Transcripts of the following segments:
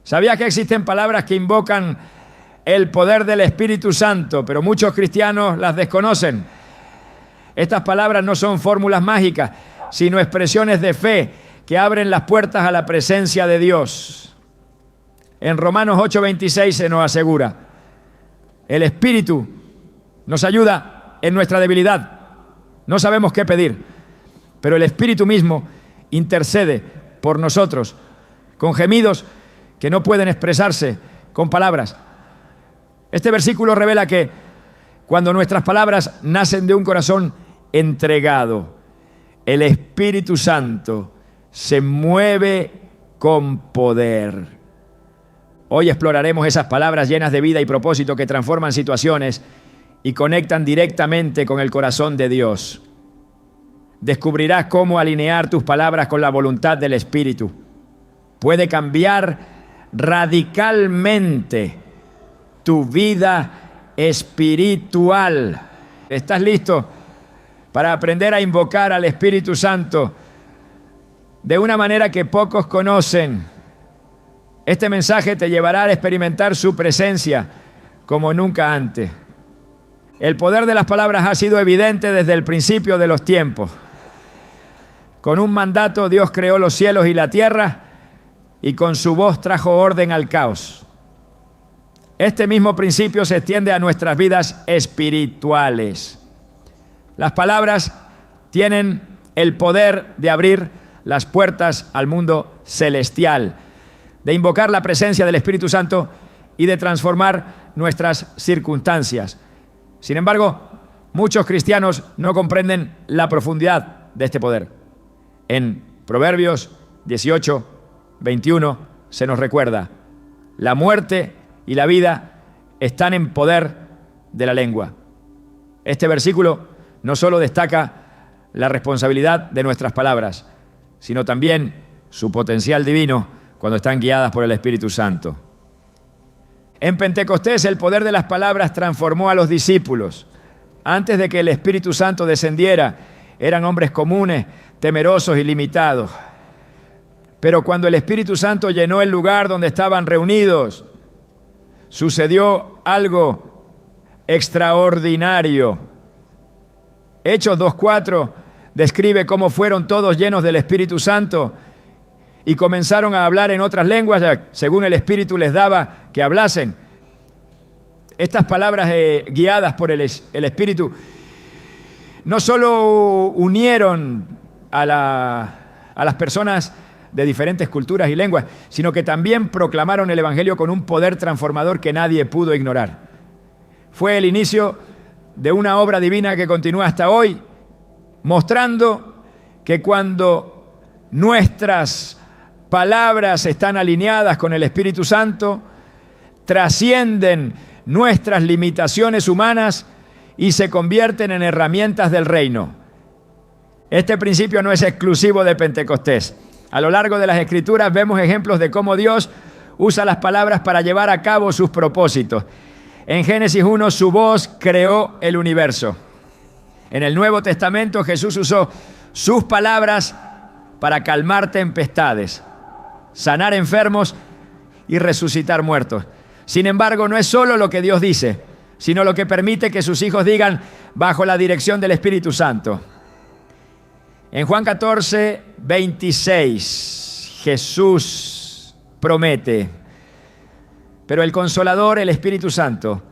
¿Sabías que existen palabras que invocan el poder del Espíritu Santo, pero muchos cristianos las desconocen? Estas palabras no son fórmulas mágicas, sino expresiones de fe que abren las puertas a la presencia de Dios. En Romanos 8:26 se nos asegura: el Espíritu nos ayuda en nuestra debilidad. No sabemos qué pedir, pero el Espíritu mismo intercede por nosotros con gemidos que no pueden expresarse con palabras. Este versículo revela que cuando nuestras palabras nacen de un corazón entregado, el Espíritu Santo se mueve con poder. Hoy exploraremos esas palabras llenas de vida y propósito que transforman situaciones y conectan directamente con el corazón de Dios. Descubrirás cómo alinear tus palabras con la voluntad del Espíritu. Puede cambiar radicalmente tu vida espiritual. ¿Estás listo para aprender a invocar al Espíritu Santo de una manera que pocos conocen? Este mensaje te llevará a experimentar su presencia como nunca antes. El poder de las palabras ha sido evidente desde el principio de los tiempos. Con un mandato Dios creó los cielos y la tierra y con su voz trajo orden al caos. Este mismo principio se extiende a nuestras vidas espirituales. Las palabras tienen el poder de abrir las puertas al mundo celestial, de invocar la presencia del Espíritu Santo y de transformar nuestras circunstancias. Sin embargo, muchos cristianos no comprenden la profundidad de este poder. En Proverbios 18:21 se nos recuerda: la muerte y la vida están en poder de la lengua. Este versículo no solo destaca la responsabilidad de nuestras palabras, sino también su potencial divino cuando están guiadas por el Espíritu Santo. En Pentecostés, el poder de las palabras transformó a los discípulos. Antes de que el Espíritu Santo descendiera, eran hombres comunes, temerosos y limitados. Pero cuando el Espíritu Santo llenó el lugar donde estaban reunidos, sucedió algo extraordinario. Hechos 2:4 describe cómo fueron todos llenos del Espíritu Santo y comenzaron a hablar en otras lenguas, según el Espíritu les daba que hablasen. Estas palabras guiadas por el Espíritu no solo unieron a las personas de diferentes culturas y lenguas, sino que también proclamaron el Evangelio con un poder transformador que nadie pudo ignorar. Fue el inicio de una obra divina que continúa hasta hoy, mostrando que cuando nuestras palabras están alineadas con el Espíritu Santo, trascienden nuestras limitaciones humanas y se convierten en herramientas del reino. Este principio no es exclusivo de Pentecostés. A lo largo de las Escrituras vemos ejemplos de cómo Dios usa las palabras para llevar a cabo sus propósitos. En Génesis 1, su voz creó el universo. En el Nuevo Testamento, Jesús usó sus palabras para calmar tempestades, sanar enfermos y resucitar muertos. Sin embargo, no es solo lo que Dios dice, sino lo que permite que sus hijos digan bajo la dirección del Espíritu Santo. En Juan 14:26, Jesús promete: pero el Consolador, el Espíritu Santo,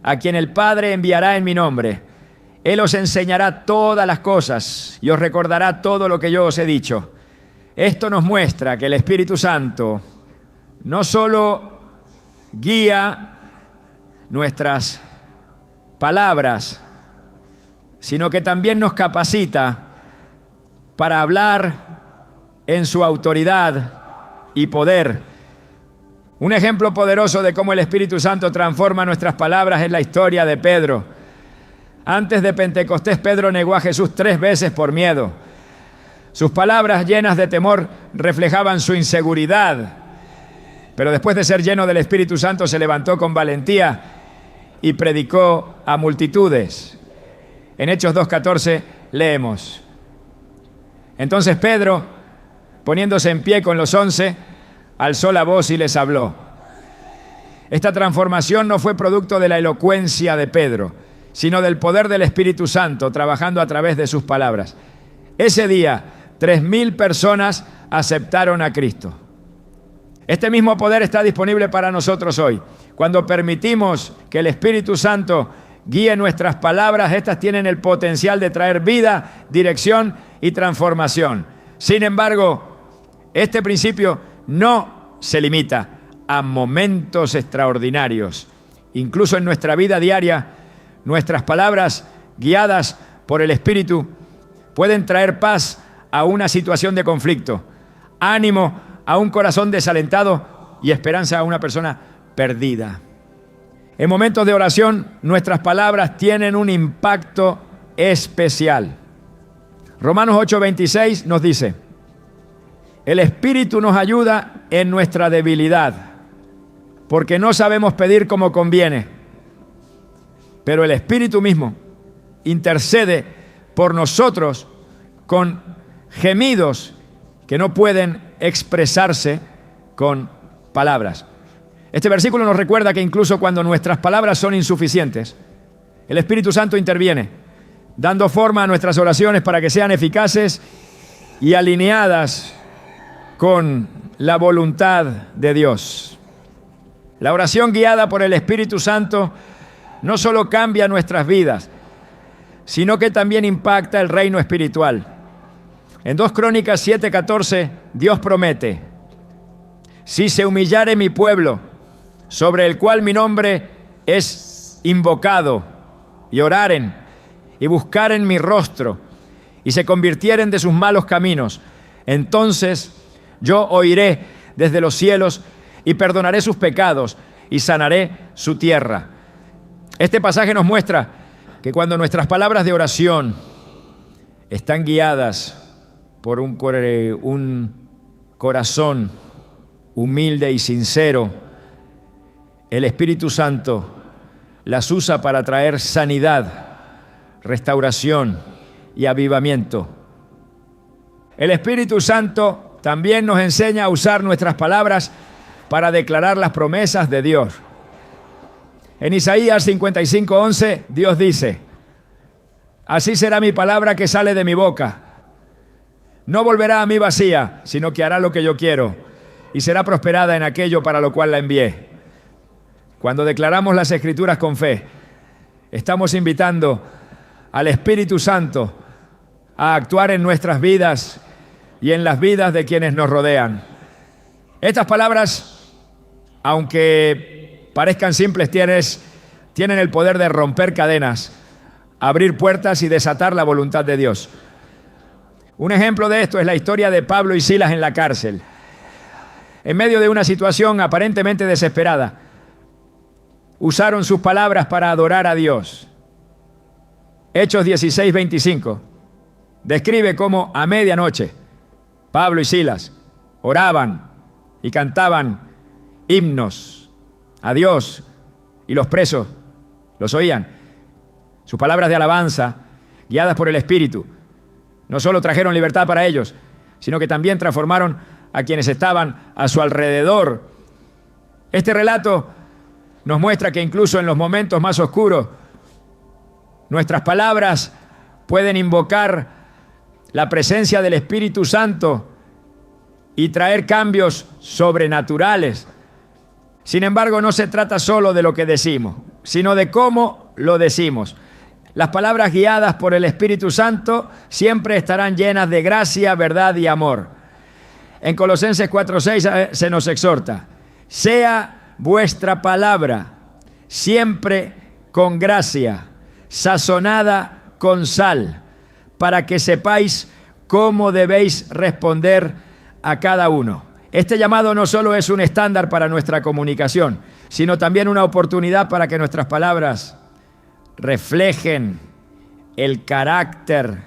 a quien el Padre enviará en mi nombre, Él os enseñará todas las cosas y os recordará todo lo que yo os he dicho. Esto nos muestra que el Espíritu Santo no solo guía nuestras palabras, sino que también nos capacita para hablar en su autoridad y poder. Un ejemplo poderoso de cómo el Espíritu Santo transforma nuestras palabras es la historia de Pedro. Antes de Pentecostés, Pedro negó a Jesús 3 veces por miedo. Sus palabras llenas de temor reflejaban su inseguridad. Pero después de ser lleno del Espíritu Santo, se levantó con valentía y predicó a multitudes. En Hechos 2:14 leemos: entonces Pedro, poniéndose en pie con los 11, alzó la voz y les habló. Esta transformación no fue producto de la elocuencia de Pedro, sino del poder del Espíritu Santo trabajando a través de sus palabras. Ese día, 3,000 personas aceptaron a Cristo. Este mismo poder está disponible para nosotros hoy. Cuando permitimos que el Espíritu Santo guíe nuestras palabras, estas tienen el potencial de traer vida, dirección y transformación. Sin embargo, este principio no se limita a momentos extraordinarios. Incluso en nuestra vida diaria, nuestras palabras guiadas por el Espíritu pueden traer paz a una situación de conflicto, ánimo a un corazón desalentado y esperanza a una persona perdida. En momentos de oración, nuestras palabras tienen un impacto especial. Romanos 8:26 nos dice: el Espíritu nos ayuda en nuestra debilidad, porque no sabemos pedir como conviene, pero el Espíritu mismo intercede por nosotros con gemidos que no pueden expresarse con palabras. Este versículo nos recuerda que incluso cuando nuestras palabras son insuficientes, el Espíritu Santo interviene, dando forma a nuestras oraciones para que sean eficaces y alineadas con la voluntad de Dios. La oración guiada por el Espíritu Santo no solo cambia nuestras vidas, sino que también impacta el reino espiritual. En 2 Crónicas 7:14, Dios promete: si se humillare mi pueblo, sobre el cual mi nombre es invocado, y oraren, y buscaren mi rostro, y se convirtieren de sus malos caminos, entonces yo oiré desde los cielos, y perdonaré sus pecados, y sanaré su tierra. Este pasaje nos muestra que cuando nuestras palabras de oración están guiadas por un corazón humilde y sincero, el Espíritu Santo las usa para traer sanidad, restauración y avivamiento. El Espíritu Santo también nos enseña a usar nuestras palabras para declarar las promesas de Dios. En Isaías 55:11, Dios dice: así será mi palabra que sale de mi boca. No volverá a mí vacía, sino que hará lo que yo quiero, y será prosperada en aquello para lo cual la envié. Cuando declaramos las Escrituras con fe, estamos invitando al Espíritu Santo a actuar en nuestras vidas y en las vidas de quienes nos rodean. Estas palabras, aunque parezcan simples, tienen el poder de romper cadenas, abrir puertas y desatar la voluntad de Dios. Un ejemplo de esto es la historia de Pablo y Silas en la cárcel. En medio de una situación aparentemente desesperada, usaron sus palabras para adorar a Dios. Hechos 16:25 describe cómo a medianoche Pablo y Silas oraban y cantaban himnos a Dios, y los presos los oían. Sus palabras de alabanza, guiadas por el Espíritu, no solo trajeron libertad para ellos, sino que también transformaron a quienes estaban a su alrededor. Este relato nos muestra que incluso en los momentos más oscuros, nuestras palabras pueden invocar la presencia del Espíritu Santo y traer cambios sobrenaturales. Sin embargo, no se trata solo de lo que decimos, sino de cómo lo decimos. Las palabras guiadas por el Espíritu Santo siempre estarán llenas de gracia, verdad y amor. En Colosenses 4:6 se nos exhorta: sea vuestra palabra siempre con gracia, sazonada con sal, para que sepáis cómo debéis responder a cada uno. Este llamado no solo es un estándar para nuestra comunicación, sino también una oportunidad para que nuestras palabras reflejen el carácter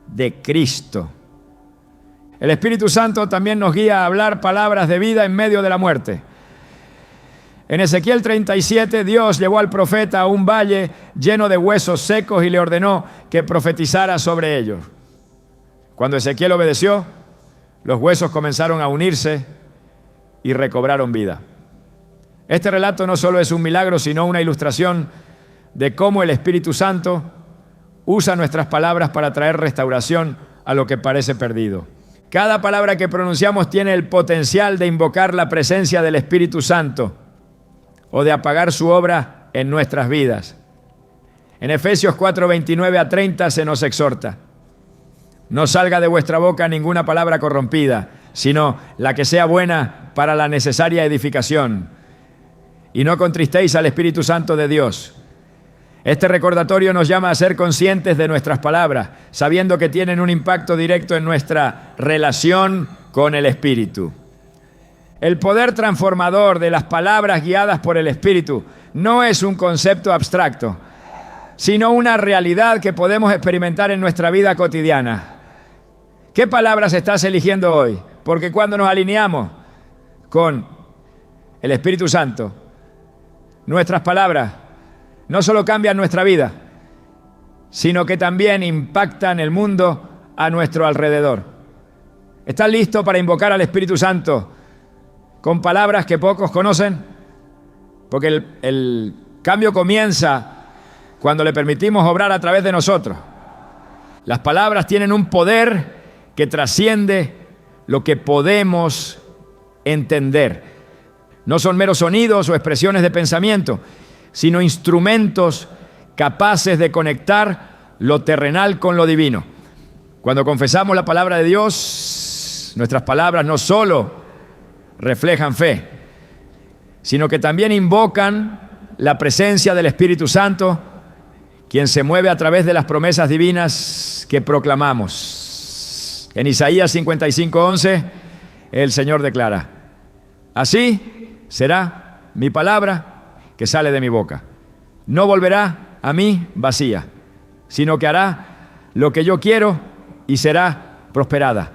de Cristo. El Espíritu Santo también nos guía a hablar palabras de vida en medio de la muerte. En Ezequiel 37, Dios llevó al profeta a un valle lleno de huesos secos y le ordenó que profetizara sobre ellos. Cuando Ezequiel obedeció, los huesos comenzaron a unirse y recobraron vida. Este relato no solo es un milagro, sino una ilustración de cómo el Espíritu Santo usa nuestras palabras para traer restauración a lo que parece perdido. Cada palabra que pronunciamos tiene el potencial de invocar la presencia del Espíritu Santo o de apagar su obra en nuestras vidas. En Efesios 4, 29 a 30 se nos exhorta: no salga de vuestra boca ninguna palabra corrompida, sino la que sea buena para la necesaria edificación. Y no contristéis al Espíritu Santo de Dios. Este recordatorio nos llama a ser conscientes de nuestras palabras, sabiendo que tienen un impacto directo en nuestra relación con el Espíritu. El poder transformador de las palabras guiadas por el Espíritu no es un concepto abstracto, sino una realidad que podemos experimentar en nuestra vida cotidiana. ¿Qué palabras estás eligiendo hoy? Porque cuando nos alineamos con el Espíritu Santo, nuestras palabras no solo cambian nuestra vida, sino que también impactan el mundo a nuestro alrededor. ¿Estás listo para invocar al Espíritu Santo con palabras que pocos conocen? Porque el cambio comienza cuando le permitimos obrar a través de nosotros. Las palabras tienen un poder que trasciende lo que podemos entender. No son meros sonidos o expresiones de pensamiento, sino instrumentos capaces de conectar lo terrenal con lo divino. Cuando confesamos la palabra de Dios, nuestras palabras no solo reflejan fe, sino que también invocan la presencia del Espíritu Santo, quien se mueve a través de las promesas divinas que proclamamos. En Isaías 55:11, el Señor declara: así será mi palabra que sale de mi boca. No volverá a mí vacía, sino que hará lo que yo quiero y será prosperada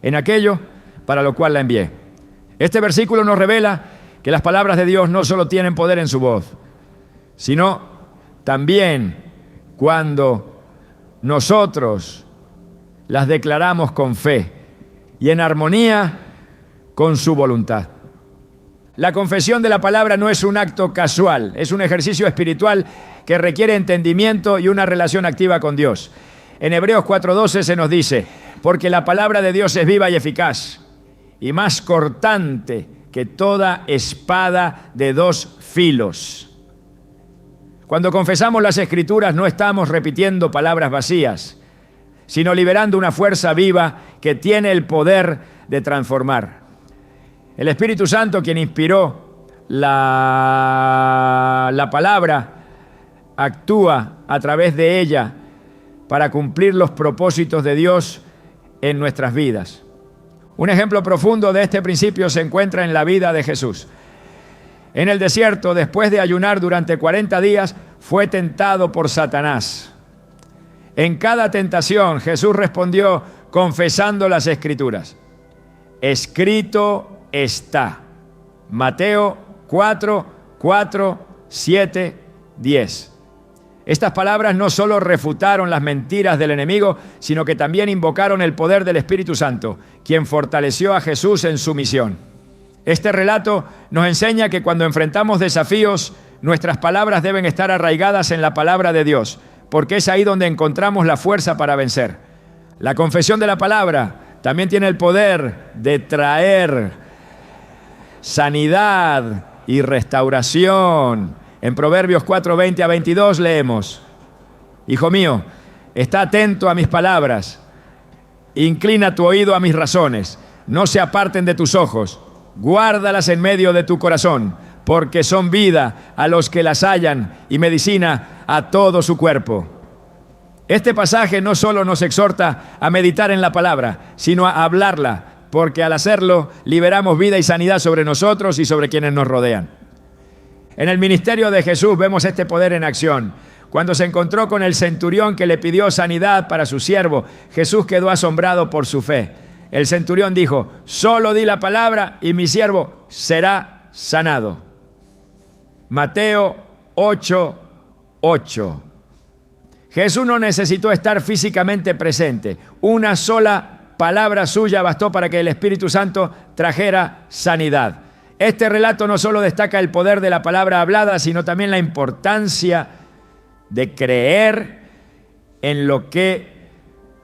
en aquello para lo cual la envié. Este versículo nos revela que las palabras de Dios no solo tienen poder en su voz, sino también cuando nosotros las declaramos con fe y en armonía con su voluntad. La confesión de la palabra no es un acto casual, es un ejercicio espiritual que requiere entendimiento y una relación activa con Dios. En Hebreos 4:12 se nos dice: porque la palabra de Dios es viva y eficaz, y más cortante que toda espada de dos filos. Cuando confesamos las Escrituras no estamos repitiendo palabras vacías, sino liberando una fuerza viva que tiene el poder de transformar. El Espíritu Santo, quien inspiró la palabra, actúa a través de ella para cumplir los propósitos de Dios en nuestras vidas. Un ejemplo profundo de este principio se encuentra en la vida de Jesús. En el desierto, después de ayunar durante 40 días, fue tentado por Satanás. En cada tentación, Jesús respondió confesando las Escrituras. Escrito está. Mateo 4, 7, 10. Estas palabras no solo refutaron las mentiras del enemigo, sino que también invocaron el poder del Espíritu Santo, quien fortaleció a Jesús en su misión. Este relato nos enseña que cuando enfrentamos desafíos, nuestras palabras deben estar arraigadas en la palabra de Dios, porque es ahí donde encontramos la fuerza para vencer. La confesión de la palabra también tiene el poder de traer sanidad y restauración. En Proverbios 4, 20 a 22 leemos: hijo mío, está atento a mis palabras, inclina tu oído a mis razones, no se aparten de tus ojos, guárdalas en medio de tu corazón, porque son vida a los que las hallan y medicina a todo su cuerpo. Este pasaje no solo nos exhorta a meditar en la palabra, sino a hablarla, porque al hacerlo liberamos vida y sanidad sobre nosotros y sobre quienes nos rodean. En el ministerio de Jesús vemos este poder en acción. Cuando se encontró con el centurión que le pidió sanidad para su siervo, Jesús quedó asombrado por su fe. El centurión dijo: solo di la palabra y mi siervo será sanado. Mateo 8, 8. Jesús no necesitó estar físicamente presente. Una sola palabra suya bastó para que el Espíritu Santo trajera sanidad. Este relato no solo destaca el poder de la palabra hablada, sino también la importancia de creer en lo que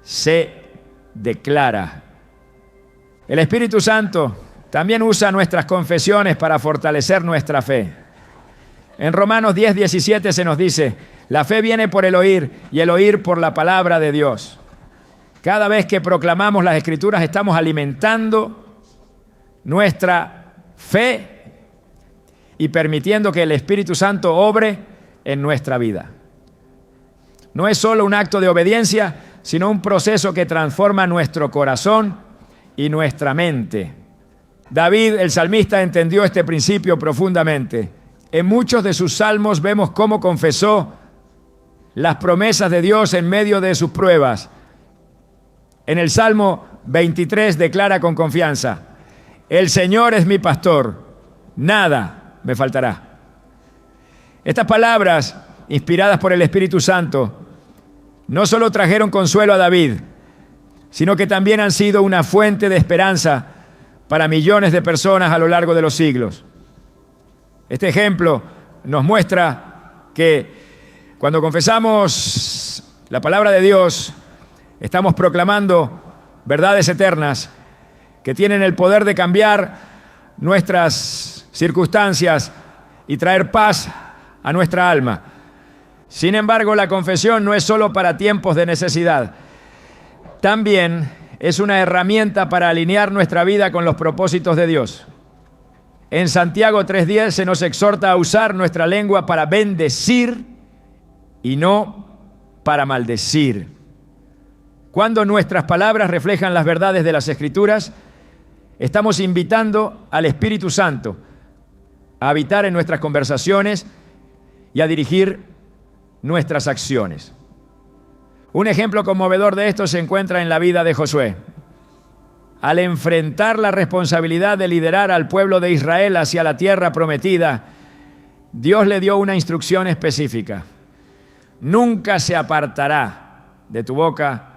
se declara. El Espíritu Santo también usa nuestras confesiones para fortalecer nuestra fe. En Romanos 10:17 se nos dice: la fe viene por el oír y el oír por la palabra de Dios. Cada vez que proclamamos las Escrituras estamos alimentando nuestra fe y permitiendo que el Espíritu Santo obre en nuestra vida. No es solo un acto de obediencia, sino un proceso que transforma nuestro corazón y nuestra mente. David, el salmista, entendió este principio profundamente. En muchos de sus salmos vemos cómo confesó las promesas de Dios en medio de sus pruebas. En el Salmo 23 declara con confianza: el Señor es mi pastor, nada me faltará. Estas palabras, inspiradas por el Espíritu Santo, no solo trajeron consuelo a David, sino que también han sido una fuente de esperanza para millones de personas a lo largo de los siglos. Este ejemplo nos muestra que cuando confesamos la palabra de Dios, estamos proclamando verdades eternas que tienen el poder de cambiar nuestras circunstancias y traer paz a nuestra alma. Sin embargo, la confesión no es solo para tiempos de necesidad. También es una herramienta para alinear nuestra vida con los propósitos de Dios. En Santiago 3:10 se nos exhorta a usar nuestra lengua para bendecir y no para maldecir. Cuando nuestras palabras reflejan las verdades de las Escrituras, estamos invitando al Espíritu Santo a habitar en nuestras conversaciones y a dirigir nuestras acciones. Un ejemplo conmovedor de esto se encuentra en la vida de Josué. Al enfrentar la responsabilidad de liderar al pueblo de Israel hacia la tierra prometida, Dios le dio una instrucción específica: nunca se apartará de tu boca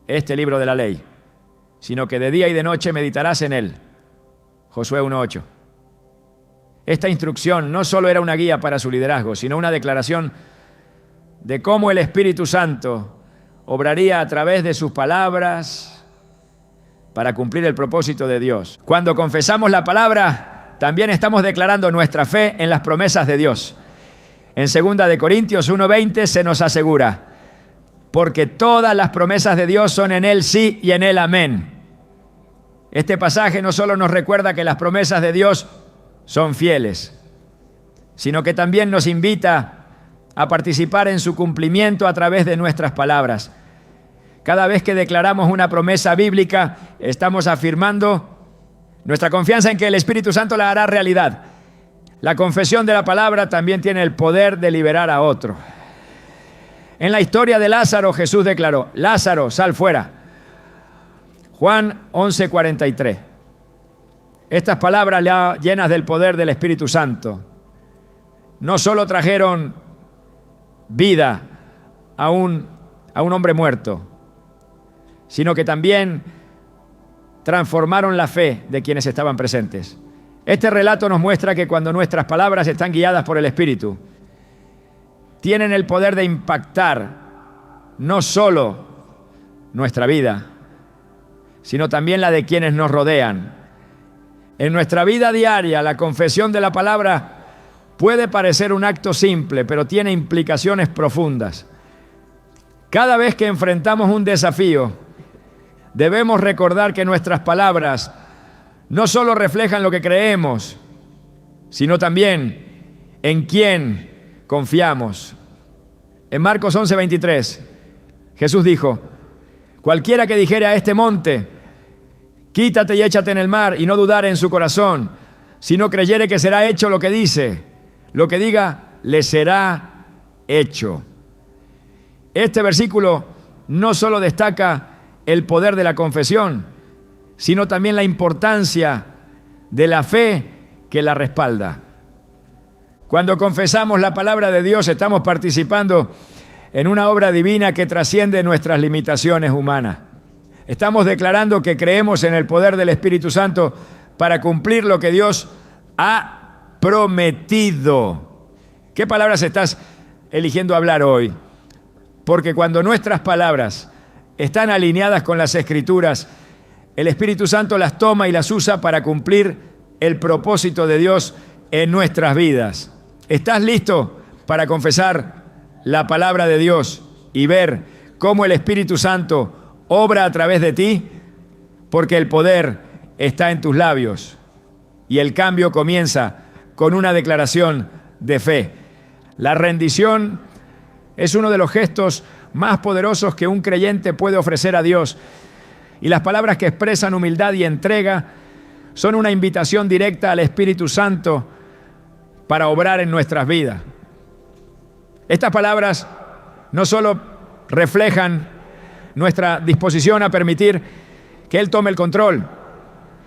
este libro de la ley, sino que de día y de noche meditarás en él. Josué 1:8. Esta instrucción no solo era una guía para su liderazgo, sino una declaración de cómo el Espíritu Santo obraría a través de sus palabras para cumplir el propósito de Dios. Cuando confesamos la palabra, también estamos declarando nuestra fe en las promesas de Dios. En 2 de Corintios 1:20 se nos asegura: porque todas las promesas de Dios son en Él sí y en Él amén. Este pasaje no solo nos recuerda que las promesas de Dios son fieles, sino que también nos invita a participar en su cumplimiento a través de nuestras palabras. Cada vez que declaramos una promesa bíblica, estamos afirmando nuestra confianza en que el Espíritu Santo la hará realidad. La confesión de la palabra también tiene el poder de liberar a otro. En la historia de Lázaro, Jesús declaró: Lázaro, sal fuera. Juan 11:43. Estas palabras llenas del poder del Espíritu Santo no solo trajeron vida a un hombre muerto, sino que también transformaron la fe de quienes estaban presentes. Este relato nos muestra que cuando nuestras palabras están guiadas por el Espíritu, tienen el poder de impactar no solo nuestra vida, sino también la de quienes nos rodean. En nuestra vida diaria, la confesión de la palabra puede parecer un acto simple, pero tiene implicaciones profundas. Cada vez que enfrentamos un desafío, debemos recordar que nuestras palabras no solo reflejan lo que creemos, sino también en quién confiamos. En Marcos 11:23, Jesús dijo: cualquiera que dijere a este monte, quítate y échate en el mar, y no dudare en su corazón, sino creyere que será hecho lo que dice, lo que diga, le será hecho. Este versículo no solo destaca el poder de la confesión, sino también la importancia de la fe que la respalda. Cuando confesamos la palabra de Dios, estamos participando en una obra divina que trasciende nuestras limitaciones humanas. Estamos declarando que creemos en el poder del Espíritu Santo para cumplir lo que Dios ha prometido. ¿Qué palabras estás eligiendo hablar hoy? Porque cuando nuestras palabras están alineadas con las Escrituras, el Espíritu Santo las toma y las usa para cumplir el propósito de Dios en nuestras vidas. ¿Estás listo para confesar la palabra de Dios y ver cómo el Espíritu Santo obra a través de ti? Porque el poder está en tus labios y el cambio comienza con una declaración de fe. La rendición es uno de los gestos más poderosos que un creyente puede ofrecer a Dios. Y las palabras que expresan humildad y entrega son una invitación directa al Espíritu Santo para obrar en nuestras vidas. Estas palabras no solo reflejan nuestra disposición a permitir que Él tome el control,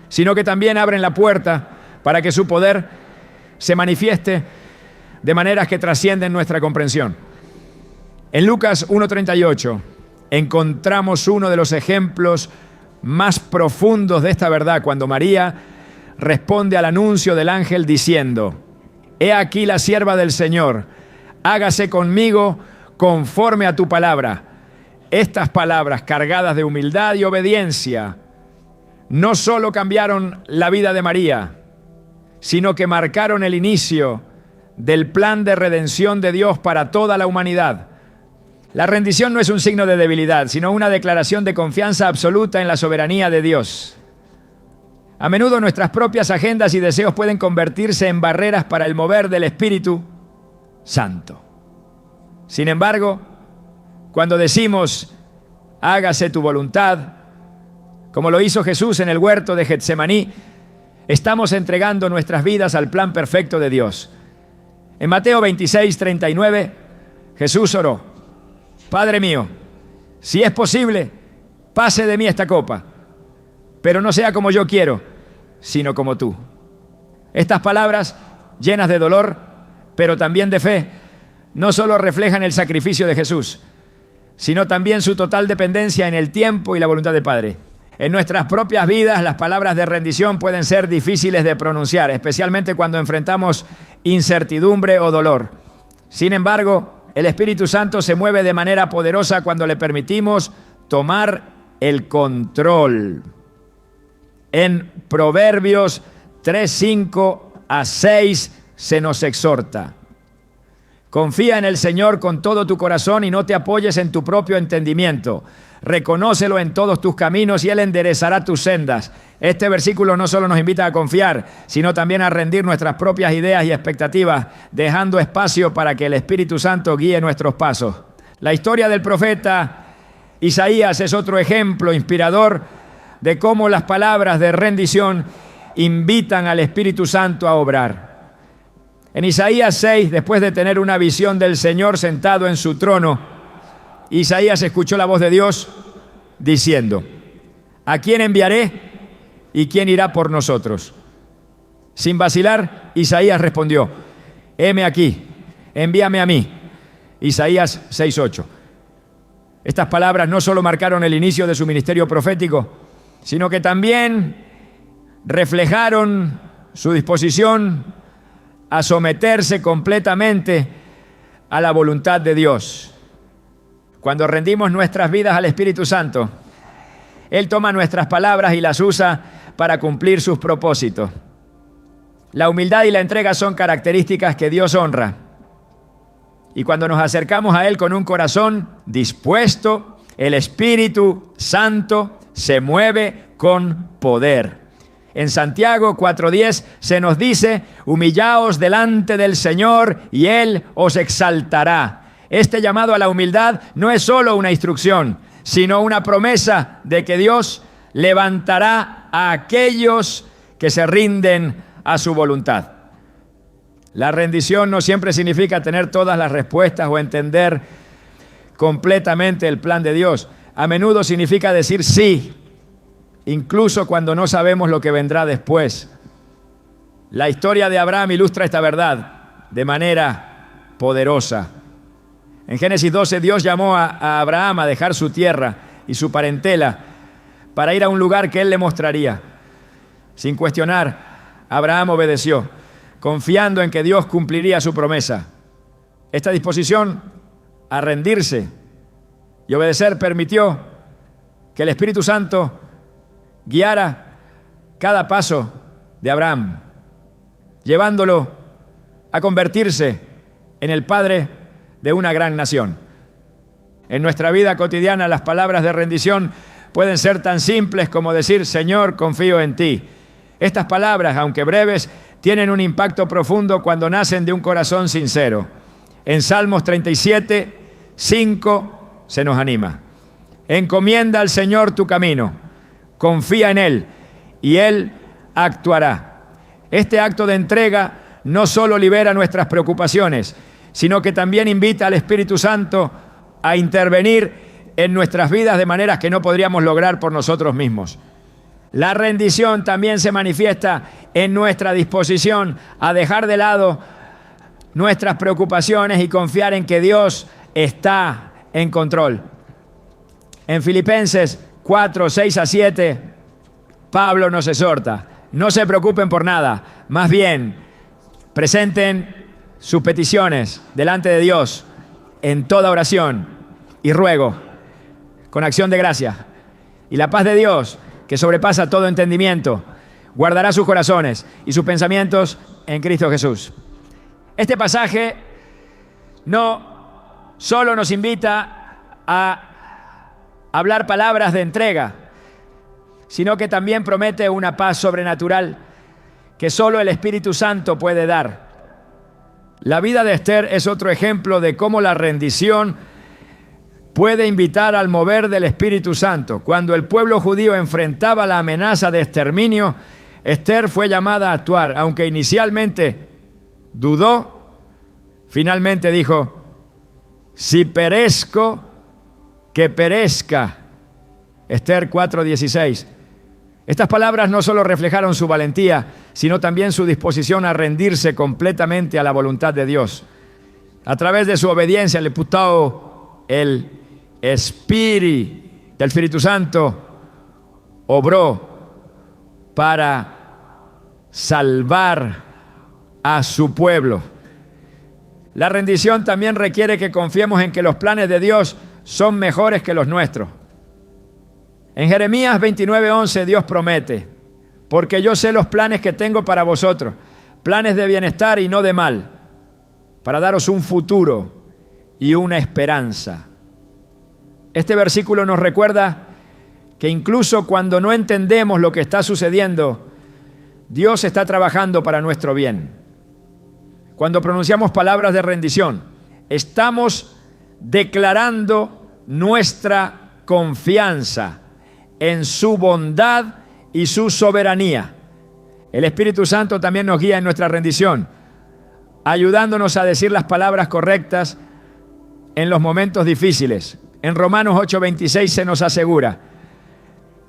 sino que también abren la puerta para que su poder se manifieste de maneras que trascienden nuestra comprensión. En Lucas 1:38 encontramos uno de los ejemplos más profundos de esta verdad, cuando María responde al anuncio del ángel diciendo: «He aquí la sierva del Señor, hágase conmigo conforme a tu palabra». Estas palabras, cargadas de humildad y obediencia, no solo cambiaron la vida de María, sino que marcaron el inicio del plan de redención de Dios para toda la humanidad. La rendición no es un signo de debilidad, sino una declaración de confianza absoluta en la soberanía de Dios. A menudo nuestras propias agendas y deseos pueden convertirse en barreras para el mover del Espíritu Santo. Sin embargo, cuando decimos, hágase tu voluntad, como lo hizo Jesús en el huerto de Getsemaní, estamos entregando nuestras vidas al plan perfecto de Dios. En Mateo 26:39, Jesús oró: «Padre mío, si es posible, pase de mí esta copa, pero no sea como yo quiero, sino como tú». Estas palabras, llenas de dolor, pero también de fe, no solo reflejan el sacrificio de Jesús, sino también su total dependencia en el tiempo y la voluntad del Padre. En nuestras propias vidas, las palabras de rendición pueden ser difíciles de pronunciar, especialmente cuando enfrentamos incertidumbre o dolor. Sin embargo, el Espíritu Santo se mueve de manera poderosa cuando le permitimos tomar el control. En Proverbios 3:5-6 se nos exhorta: «Confía en el Señor con todo tu corazón y no te apoyes en tu propio entendimiento. Reconócelo en todos tus caminos y Él enderezará tus sendas». Este versículo no solo nos invita a confiar, sino también a rendir nuestras propias ideas y expectativas, dejando espacio para que el Espíritu Santo guíe nuestros pasos. La historia del profeta Isaías es otro ejemplo inspirador de cómo las palabras de rendición invitan al Espíritu Santo a obrar. En Isaías 6, después de tener una visión del Señor sentado en su trono, Isaías escuchó la voz de Dios diciendo: «¿A quién enviaré y quién irá por nosotros?». Sin vacilar, Isaías respondió: «Heme aquí, envíame a mí». Isaías 6:8. Estas palabras no solo marcaron el inicio de su ministerio profético, sino que también reflejaron su disposición a someterse completamente a la voluntad de Dios. Cuando rendimos nuestras vidas al Espíritu Santo, Él toma nuestras palabras y las usa para cumplir sus propósitos. La humildad y la entrega son características que Dios honra. Y cuando nos acercamos a Él con un corazón dispuesto, el Espíritu Santo se mueve con poder. En Santiago 4:10 se nos dice: «Humillaos delante del Señor y Él os exaltará». Este llamado a la humildad no es solo una instrucción, sino una promesa de que Dios levantará a aquellos que se rinden a su voluntad. La rendición no siempre significa tener todas las respuestas o entender completamente el plan de Dios. A menudo significa decir sí, incluso cuando no sabemos lo que vendrá después. La historia de Abraham ilustra esta verdad de manera poderosa. En Génesis 12, Dios llamó a Abraham a dejar su tierra y su parentela para ir a un lugar que Él le mostraría. Sin cuestionar, Abraham obedeció, confiando en que Dios cumpliría su promesa. Esta disposición a rendirse y obedecer permitió que el Espíritu Santo guiara cada paso de Abraham, llevándolo a convertirse en el padre de una gran nación. En nuestra vida cotidiana, las palabras de rendición pueden ser tan simples como decir: Señor, confío en ti. Estas palabras, aunque breves, tienen un impacto profundo cuando nacen de un corazón sincero. En Salmos 37, 5 se nos anima: encomienda al Señor tu camino, confía en Él y Él actuará. Este acto de entrega no solo libera nuestras preocupaciones, sino que también invita al Espíritu Santo a intervenir en nuestras vidas de maneras que no podríamos lograr por nosotros mismos. La rendición también se manifiesta en nuestra disposición a dejar de lado nuestras preocupaciones y confiar en que Dios está en control. En Filipenses 4, 6 a 7, Pablo nos exhorta: no se preocupen por nada, más bien presenten sus peticiones delante de Dios en toda oración y ruego, con acción de gracia. Y la paz de Dios, que sobrepasa todo entendimiento, guardará sus corazones y sus pensamientos en Cristo Jesús. Este pasaje no solo nos invita a hablar palabras de entrega, sino que también promete una paz sobrenatural que solo el Espíritu Santo puede dar. La vida de Esther es otro ejemplo de cómo la rendición puede invitar al mover del Espíritu Santo. Cuando el pueblo judío enfrentaba la amenaza de exterminio, Esther fue llamada a actuar. Aunque inicialmente dudó, finalmente dijo: si perezco, que perezca. Esther 4:16. Estas palabras no solo reflejaron su valentía, sino también su disposición a rendirse completamente a la voluntad de Dios. A través de su obediencia, el Espíritu Santo obró para salvar a su pueblo. La rendición también requiere que confiemos en que los planes de Dios son mejores que los nuestros. En Jeremías 29:11 Dios promete: porque yo sé los planes que tengo para vosotros, planes de bienestar y no de mal, para daros un futuro y una esperanza. Este versículo nos recuerda que incluso cuando no entendemos lo que está sucediendo, Dios está trabajando para nuestro bien. Cuando pronunciamos palabras de rendición, estamos declarando nuestra confianza en su bondad y su soberanía. El Espíritu Santo también nos guía en nuestra rendición, ayudándonos a decir las palabras correctas en los momentos difíciles. En Romanos 8:26 se nos asegura: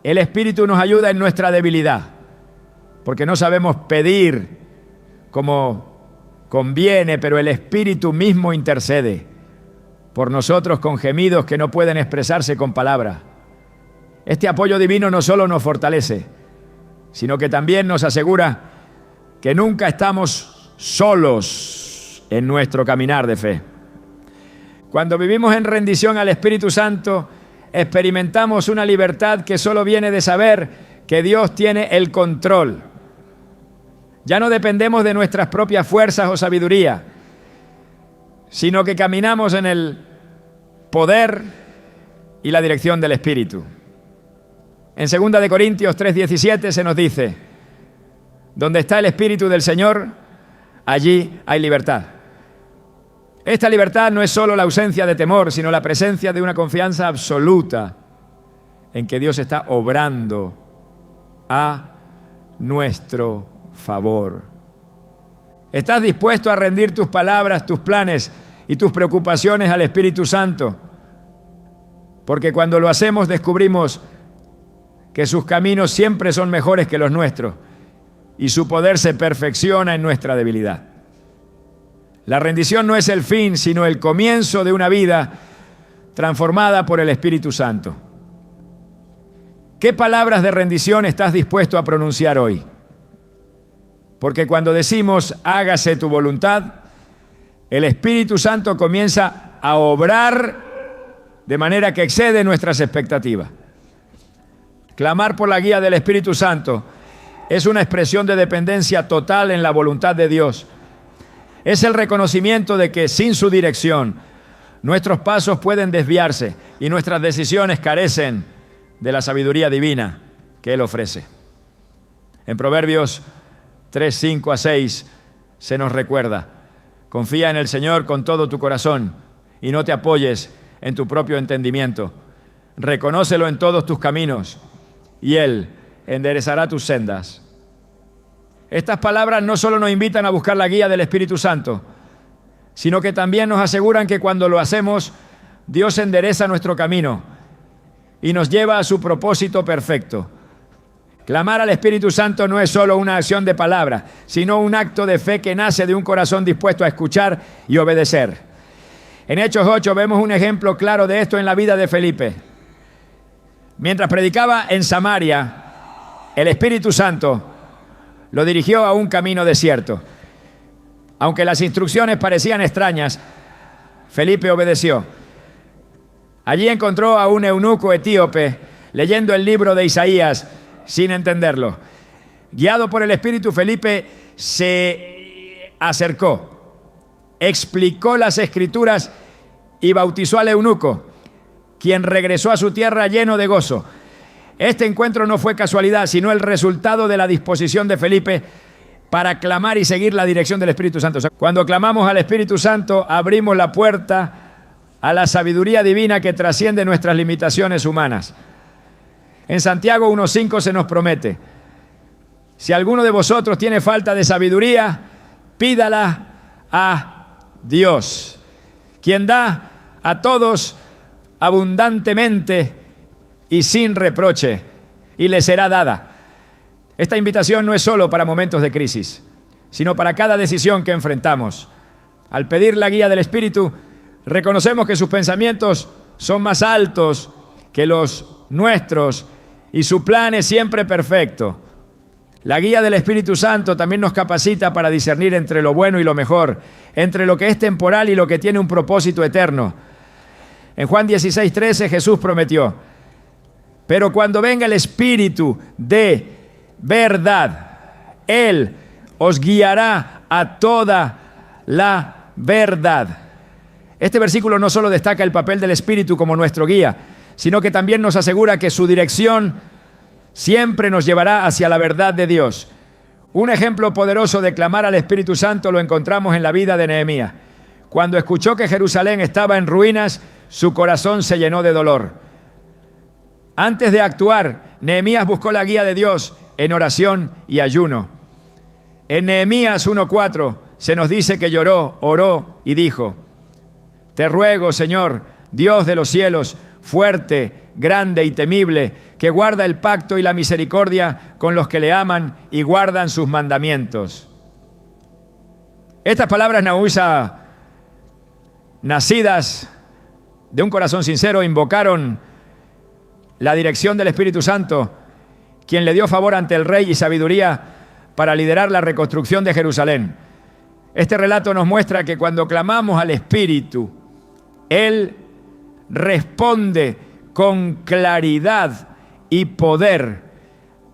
el Espíritu nos ayuda en nuestra debilidad, porque no sabemos pedir como conviene, pero el Espíritu mismo intercede por nosotros con gemidos que no pueden expresarse con palabras. Este apoyo divino no solo nos fortalece, sino que también nos asegura que nunca estamos solos en nuestro caminar de fe. Cuando vivimos en rendición al Espíritu Santo, experimentamos una libertad que solo viene de saber que Dios tiene el control. Ya no dependemos de nuestras propias fuerzas o sabiduría, sino que caminamos en el poder y la dirección del Espíritu. En 2 Corintios 3:17 se nos dice: donde está el Espíritu del Señor, allí hay libertad. Esta libertad no es solo la ausencia de temor, sino la presencia de una confianza absoluta en que Dios está obrando a nuestro favor. ¿Estás dispuesto a rendir tus palabras, tus planes y tus preocupaciones al Espíritu Santo? Porque cuando lo hacemos descubrimos que sus caminos siempre son mejores que los nuestros y su poder se perfecciona en nuestra debilidad. La rendición no es el fin, sino el comienzo de una vida transformada por el Espíritu Santo. ¿Qué palabras de rendición estás dispuesto a pronunciar hoy? Porque cuando decimos hágase tu voluntad, el Espíritu Santo comienza a obrar de manera que excede nuestras expectativas. Clamar por la guía del Espíritu Santo es una expresión de dependencia total en la voluntad de Dios. Es el reconocimiento de que sin su dirección nuestros pasos pueden desviarse y nuestras decisiones carecen de la sabiduría divina que Él ofrece. En Proverbios 3, 5 a 6 se nos recuerda: confía en el Señor con todo tu corazón y no te apoyes en tu propio entendimiento. Reconócelo en todos tus caminos y Él enderezará tus sendas. Estas palabras no solo nos invitan a buscar la guía del Espíritu Santo, sino que también nos aseguran que cuando lo hacemos, Dios endereza nuestro camino y nos lleva a su propósito perfecto. Clamar al Espíritu Santo no es solo una acción de palabra, sino un acto de fe que nace de un corazón dispuesto a escuchar y obedecer. En Hechos 8 vemos un ejemplo claro de esto en la vida de Felipe. Mientras predicaba en Samaria, el Espíritu Santo lo dirigió a un camino desierto. Aunque las instrucciones parecían extrañas, Felipe obedeció. Allí encontró a un eunuco etíope leyendo el libro de Isaías sin entenderlo. Guiado por el Espíritu, Felipe se acercó, explicó las Escrituras y bautizó al eunuco, quien regresó a su tierra lleno de gozo. Este encuentro no fue casualidad, sino el resultado de la disposición de Felipe para clamar y seguir la dirección del Espíritu Santo. Cuando clamamos al Espíritu Santo, abrimos la puerta a la sabiduría divina que trasciende nuestras limitaciones humanas. En Santiago 1:5 se nos promete: si alguno de vosotros tiene falta de sabiduría, pídala a Dios, quien da a todos abundantemente y sin reproche, y le será dada. Esta invitación no es solo para momentos de crisis, sino para cada decisión que enfrentamos. Al pedir la guía del Espíritu, reconocemos que sus pensamientos son más altos que los nuestros y su plan es siempre perfecto. La guía del Espíritu Santo también nos capacita para discernir entre lo bueno y lo mejor, entre lo que es temporal y lo que tiene un propósito eterno. En Juan 16:13 Jesús prometió: pero cuando venga el Espíritu de verdad, Él os guiará a toda la verdad. Este versículo no solo destaca el papel del Espíritu como nuestro guía, sino que también nos asegura que su dirección siempre nos llevará hacia la verdad de Dios. Un ejemplo poderoso de clamar al Espíritu Santo lo encontramos en la vida de Nehemías. Cuando escuchó que Jerusalén estaba en ruinas, su corazón se llenó de dolor. Antes de actuar, Nehemías buscó la guía de Dios en oración y ayuno. En Nehemías 1:4 se nos dice que lloró, oró y dijo: te ruego, Señor, Dios de los cielos, fuerte, grande y temible, que guarda el pacto y la misericordia con los que le aman y guardan sus mandamientos. Estas palabras Nahusha, nacidas de un corazón sincero, invocaron la dirección del Espíritu Santo, quien le dio favor ante el rey y sabiduría para liderar la reconstrucción de Jerusalén. Este relato nos muestra que cuando clamamos al Espíritu, Él responde con claridad y poder,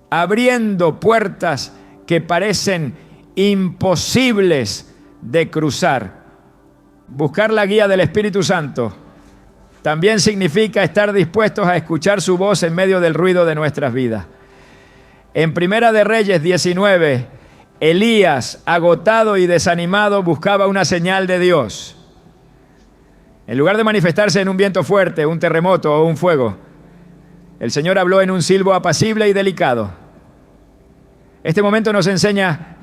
abriendo puertas que parecen imposibles de cruzar. Buscar la guía del Espíritu Santo también significa estar dispuestos a escuchar su voz en medio del ruido de nuestras vidas. En Primera de Reyes 19, Elías, agotado y desanimado, buscaba una señal de Dios. En lugar de manifestarse en un viento fuerte, un terremoto o un fuego, el Señor habló en un silbo apacible y delicado. Este momento nos enseña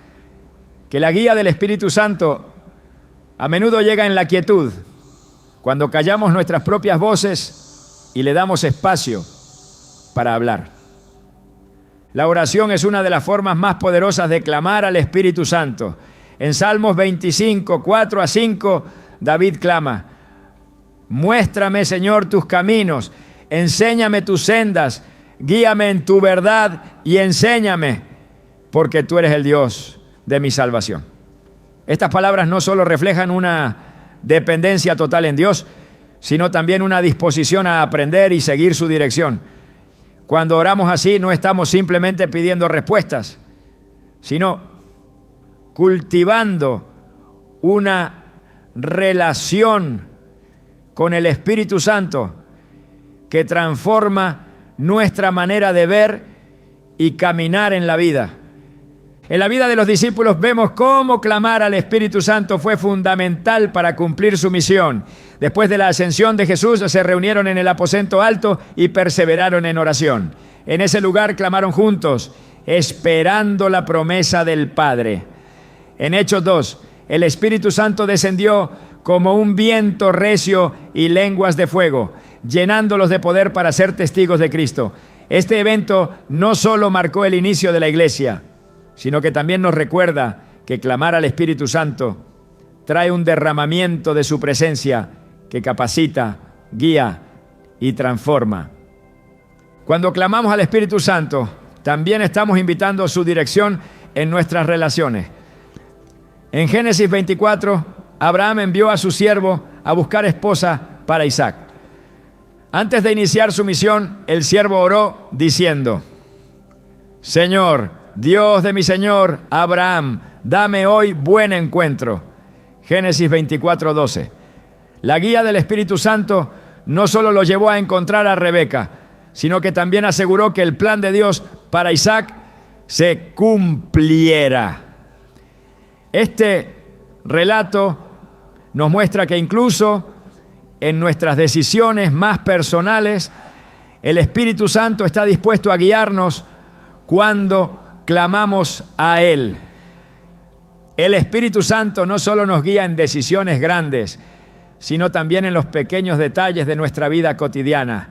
que la guía del Espíritu Santo a menudo llega en la quietud, cuando callamos nuestras propias voces y le damos espacio para hablar. La oración es una de las formas más poderosas de clamar al Espíritu Santo. En Salmos 25, 4 a 5, David clama: muéstrame, Señor, tus caminos, enséñame tus sendas, guíame en tu verdad y enséñame, porque tú eres el Dios de mi salvación. Estas palabras no solo reflejan una dependencia total en Dios, sino también una disposición a aprender y seguir su dirección. Cuando oramos así, no estamos simplemente pidiendo respuestas, sino cultivando una relación con el Espíritu Santo que transforma nuestra manera de ver y caminar en la vida. En la vida de los discípulos vemos cómo clamar al Espíritu Santo fue fundamental para cumplir su misión. Después de la ascensión de Jesús, se reunieron en el aposento alto y perseveraron en oración. En ese lugar clamaron juntos, esperando la promesa del Padre. En Hechos 2, el Espíritu Santo descendió como un viento recio y lenguas de fuego, llenándolos de poder para ser testigos de Cristo. Este evento no solo marcó el inicio de la iglesia, sino que también nos recuerda que clamar al Espíritu Santo trae un derramamiento de su presencia que capacita, guía y transforma. Cuando clamamos al Espíritu Santo, también estamos invitando su dirección en nuestras relaciones. En Génesis 24, Abraham envió a su siervo a buscar esposa para Isaac. Antes de iniciar su misión, el siervo oró diciendo: Señor, Dios de mi señor Abraham, dame hoy buen encuentro. Génesis 24:12. La guía del Espíritu Santo no solo lo llevó a encontrar a Rebeca, sino que también aseguró que el plan de Dios para Isaac se cumpliera. Este relato nos muestra que incluso en nuestras decisiones más personales, el Espíritu Santo está dispuesto a guiarnos cuando clamamos a Él. El Espíritu Santo no solo nos guía en decisiones grandes, sino también en los pequeños detalles de nuestra vida cotidiana.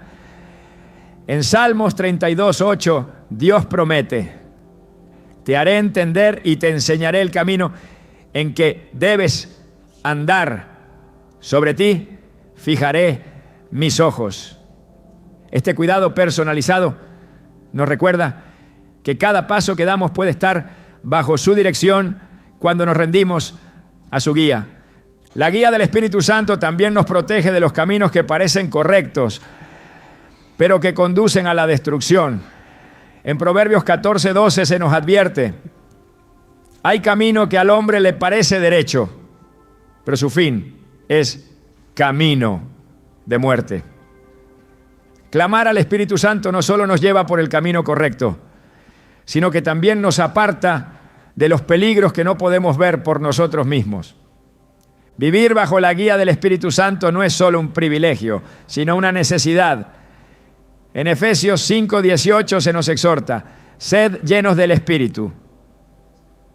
En Salmos 32:8, Dios promete: te haré entender y te enseñaré el camino en que debes andar. Sobre ti fijaré mis ojos. Este cuidado personalizado nos recuerda que cada paso que damos puede estar bajo su dirección cuando nos rendimos a su guía. La guía del Espíritu Santo también nos protege de los caminos que parecen correctos, pero que conducen a la destrucción. En Proverbios 14:12 se nos advierte: hay camino que al hombre le parece derecho, pero su fin es camino de muerte. Clamar al Espíritu Santo no solo nos lleva por el camino correcto, sino que también nos aparta de los peligros que no podemos ver por nosotros mismos. Vivir bajo la guía del Espíritu Santo no es solo un privilegio, sino una necesidad. En Efesios 5:18 se nos exhorta: sed llenos del Espíritu.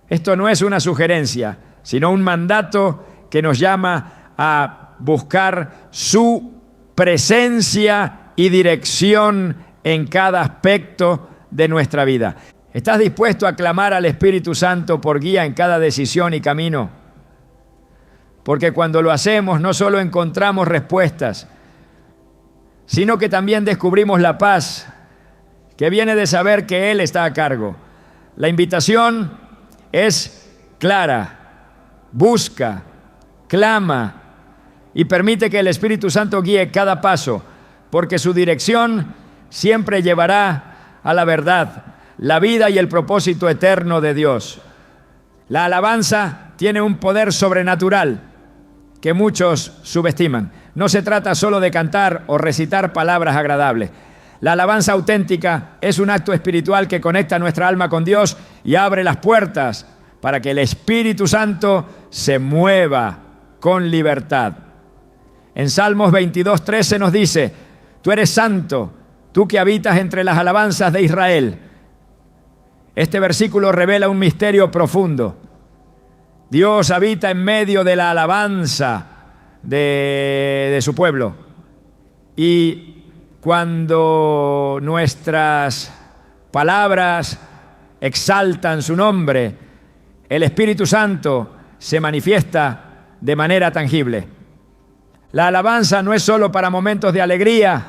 Esto no es una sugerencia, sino un mandato que nos llama a buscar su presencia y dirección en cada aspecto de nuestra vida. ¿Estás dispuesto a clamar al Espíritu Santo por guía en cada decisión y camino? Porque cuando lo hacemos no solo encontramos respuestas, sino que también descubrimos la paz que viene de saber que Él está a cargo. La invitación es clara: busca, clama y permite que el Espíritu Santo guíe cada paso, porque su dirección siempre llevará a la verdad, la vida y el propósito eterno de Dios. La alabanza tiene un poder sobrenatural que muchos subestiman. No se trata solo de cantar o recitar palabras agradables. La alabanza auténtica es un acto espiritual que conecta nuestra alma con Dios y abre las puertas para que el Espíritu Santo se mueva con libertad. En Salmos 22:13 nos dice: tú eres santo, tú que habitas entre las alabanzas de Israel. Este versículo revela un misterio profundo. Dios habita en medio de la alabanza de su pueblo. Y cuando nuestras palabras exaltan su nombre, el Espíritu Santo se manifiesta de manera tangible. La alabanza no es solo para momentos de alegría.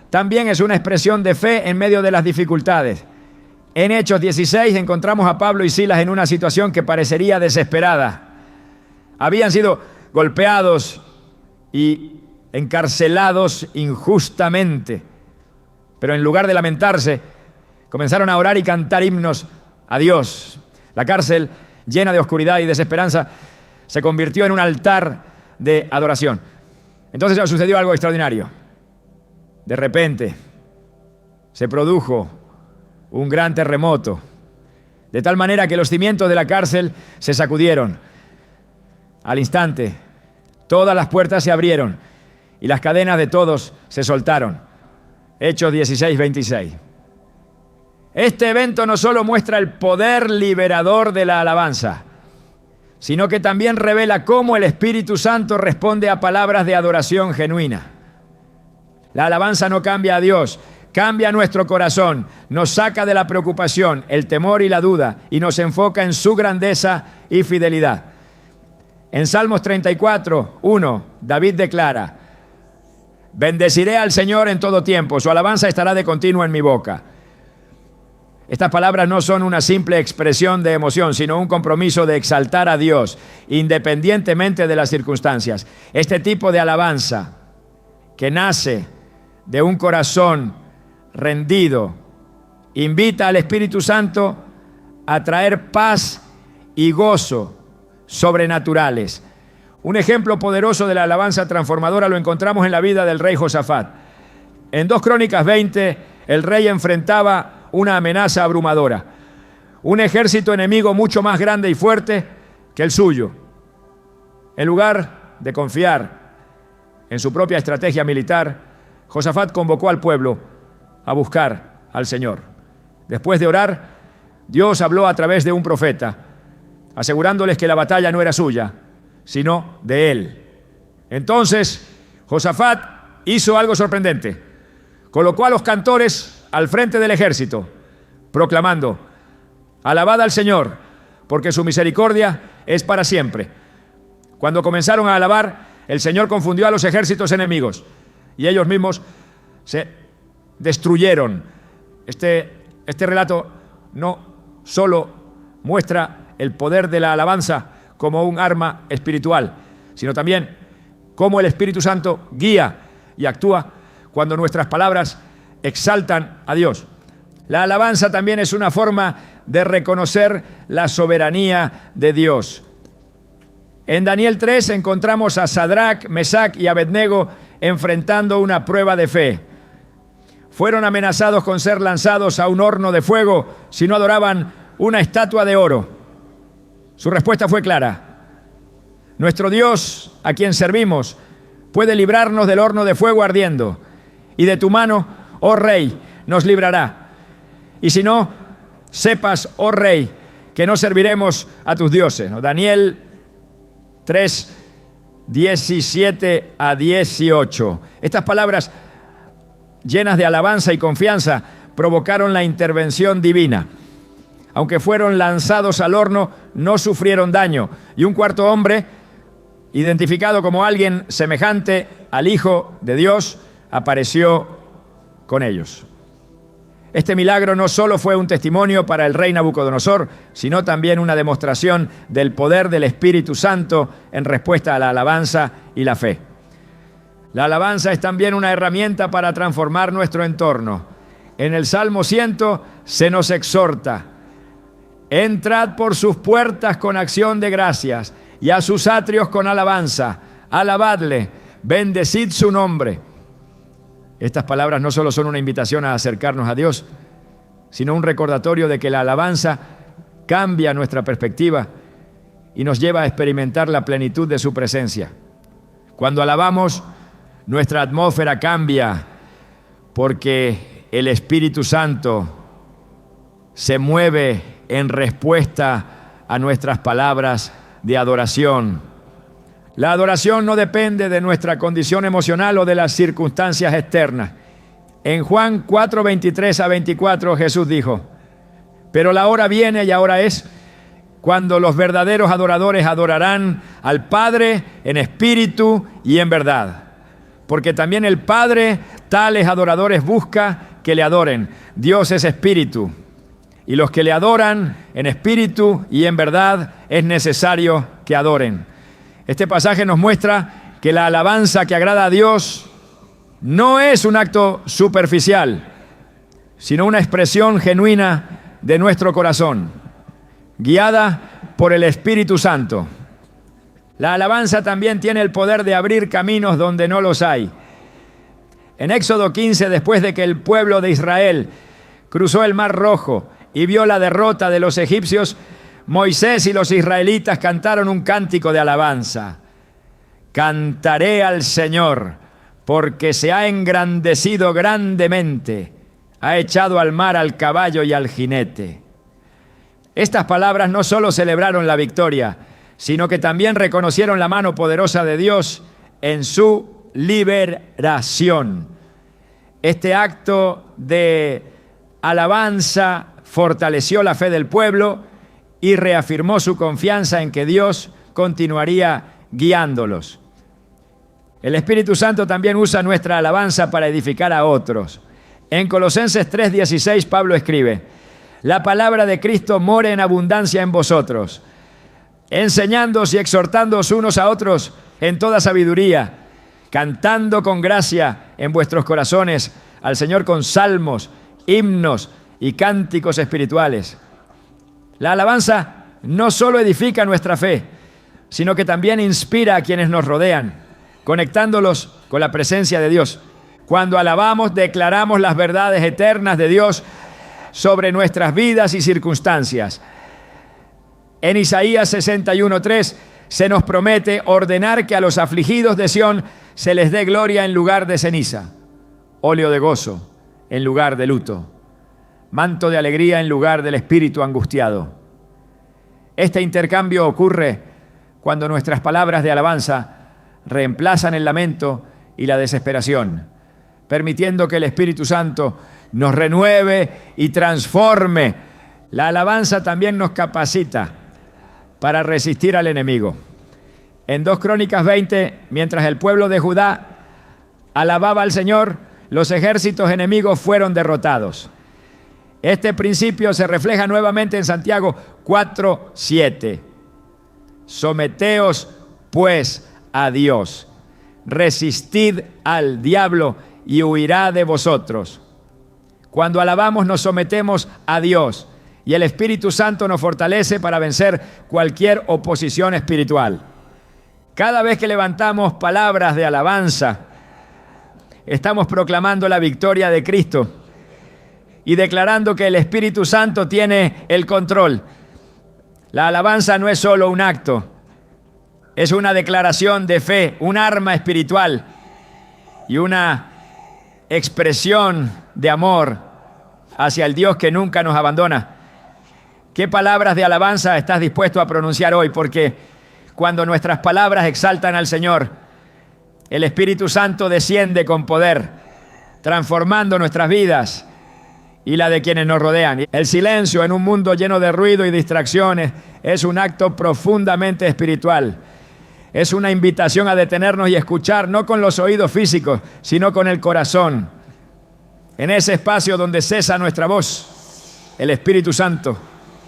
también es una expresión de fe en medio de las dificultades. En Hechos 16 encontramos a Pablo y Silas en una situación que parecería desesperada. Habían sido golpeados y encarcelados injustamente, pero en lugar de lamentarse, comenzaron a orar y cantar himnos a Dios. La cárcel, llena de oscuridad y desesperanza, se convirtió en un altar de adoración. Entonces sucedió algo extraordinario. De repente se produjo un gran terremoto, de tal manera que los cimientos de la cárcel se sacudieron. Al instante, todas las puertas se abrieron y las cadenas de todos se soltaron. Hechos 16:26. Este evento no solo muestra el poder liberador de la alabanza, sino que también revela cómo el Espíritu Santo responde a palabras de adoración genuina. La alabanza no cambia a Dios, cambia nuestro corazón, nos saca de la preocupación, el temor y la duda y nos enfoca en su grandeza y fidelidad. En Salmos 34:1, David declara: bendeciré al Señor en todo tiempo, su alabanza estará de continuo en mi boca. Estas palabras no son una simple expresión de emoción, sino un compromiso de exaltar a Dios, independientemente de las circunstancias. Este tipo de alabanza, que nace de un corazón rendido, invita al Espíritu Santo a traer paz y gozo sobrenaturales. Un ejemplo poderoso de la alabanza transformadora lo encontramos en la vida del rey Josafat. En 2 Crónicas 20, el rey enfrentaba una amenaza abrumadora, un ejército enemigo mucho más grande y fuerte que el suyo. En lugar de confiar en su propia estrategia militar, Josafat convocó al pueblo a buscar al Señor. Después de orar, Dios habló a través de un profeta, asegurándoles que la batalla no era suya, sino de él. Entonces, Josafat hizo algo sorprendente. Colocó a los cantores al frente del ejército, proclamando: alabad al Señor, porque su misericordia es para siempre. Cuando comenzaron a alabar, el Señor confundió a los ejércitos enemigos y ellos mismos se destruyeron. Este relato no solo muestra el poder de la alabanza como un arma espiritual, sino también cómo el Espíritu Santo guía y actúa cuando nuestras palabras exaltan a Dios. La alabanza también es una forma de reconocer la soberanía de Dios. En Daniel 3 encontramos a Sadrac, Mesac y Abednego enfrentando una prueba de fe. Fueron amenazados con ser lanzados a un horno de fuego si no adoraban una estatua de oro. Su respuesta fue clara: nuestro Dios, a quien servimos, puede librarnos del horno de fuego ardiendo, y de tu mano, oh Rey, nos librará. Y si no, sepas, oh Rey, que no serviremos a tus dioses. Daniel 3, 17 a 18. Estas palabras llenas de alabanza y confianza provocaron la intervención divina. Aunque fueron lanzados al horno, no sufrieron daño. Y un cuarto hombre, identificado como alguien semejante al Hijo de Dios, apareció con ellos. Este milagro no solo fue un testimonio para el rey Nabucodonosor, sino también una demostración del poder del Espíritu Santo en respuesta a la alabanza y la fe. La alabanza es también una herramienta para transformar nuestro entorno. En el Salmo 100 se nos exhorta: entrad por sus puertas con acción de gracias y a sus atrios con alabanza. Alabadle, bendecid su nombre. Estas palabras no solo son una invitación a acercarnos a Dios, sino un recordatorio de que la alabanza cambia nuestra perspectiva y nos lleva a experimentar la plenitud de su presencia. Cuando alabamos, nuestra atmósfera cambia porque el Espíritu Santo se mueve en respuesta a nuestras palabras de adoración. La adoración no depende de nuestra condición emocional o de las circunstancias externas. En Juan 4, 23 a 24 Jesús dijo: pero la hora viene y ahora es cuando los verdaderos adoradores adorarán al Padre en espíritu y en verdad. Porque también el Padre tales adoradores busca que le adoren. Dios es espíritu, y los que le adoran en espíritu y en verdad es necesario que adoren. Este pasaje nos muestra que la alabanza que agrada a Dios no es un acto superficial, sino una expresión genuina de nuestro corazón, guiada por el Espíritu Santo. La alabanza también tiene el poder de abrir caminos donde no los hay. En Éxodo 15, después de que el pueblo de Israel cruzó el Mar Rojo y vio la derrota de los egipcios, Moisés y los israelitas cantaron un cántico de alabanza. Cantaré al Señor, porque se ha engrandecido grandemente, ha echado al mar al caballo y al jinete. Estas palabras no solo celebraron la victoria, sino que también reconocieron la mano poderosa de Dios en su liberación. Este acto de alabanza fortaleció la fe del pueblo y reafirmó su confianza en que Dios continuaría guiándolos. El Espíritu Santo también usa nuestra alabanza para edificar a otros. En Colosenses 3:16 Pablo escribe: la palabra de Cristo more en abundancia en vosotros, enseñándoos y exhortándoos unos a otros en toda sabiduría, cantando con gracia en vuestros corazones al Señor con salmos, himnos y cánticos espirituales. La alabanza no solo edifica nuestra fe, sino que también inspira a quienes nos rodean, conectándolos con la presencia de Dios. Cuando alabamos, declaramos las verdades eternas de Dios sobre nuestras vidas y circunstancias. En Isaías 61:3 se nos promete ordenar que a los afligidos de Sión se les dé gloria en lugar de ceniza, óleo de gozo en lugar de luto, manto de alegría en lugar del espíritu angustiado. Este intercambio ocurre cuando nuestras palabras de alabanza reemplazan el lamento y la desesperación, permitiendo que el Espíritu Santo nos renueve y transforme. La alabanza también nos capacita para resistir al enemigo. En 2 Crónicas 20, mientras el pueblo de Judá alababa al Señor, los ejércitos enemigos fueron derrotados. Este principio se refleja nuevamente en Santiago 4:7. Someteos, pues, a Dios. Resistid al diablo y huirá de vosotros. Cuando alabamos nos sometemos a Dios y el Espíritu Santo nos fortalece para vencer cualquier oposición espiritual. Cada vez que levantamos palabras de alabanza, estamos proclamando la victoria de Cristo y declarando que el Espíritu Santo tiene el control. La alabanza no es solo un acto, es una declaración de fe, un arma espiritual y una expresión de amor hacia el Dios que nunca nos abandona. ¿Qué palabras de alabanza estás dispuesto a pronunciar hoy? Porque cuando nuestras palabras exaltan al Señor, el Espíritu Santo desciende con poder, transformando nuestras vidas y la de quienes nos rodean. El silencio en un mundo lleno de ruido y distracciones es un acto profundamente espiritual. Es una invitación a detenernos y escuchar, no con los oídos físicos, sino con el corazón. En ese espacio donde cesa nuestra voz, el Espíritu Santo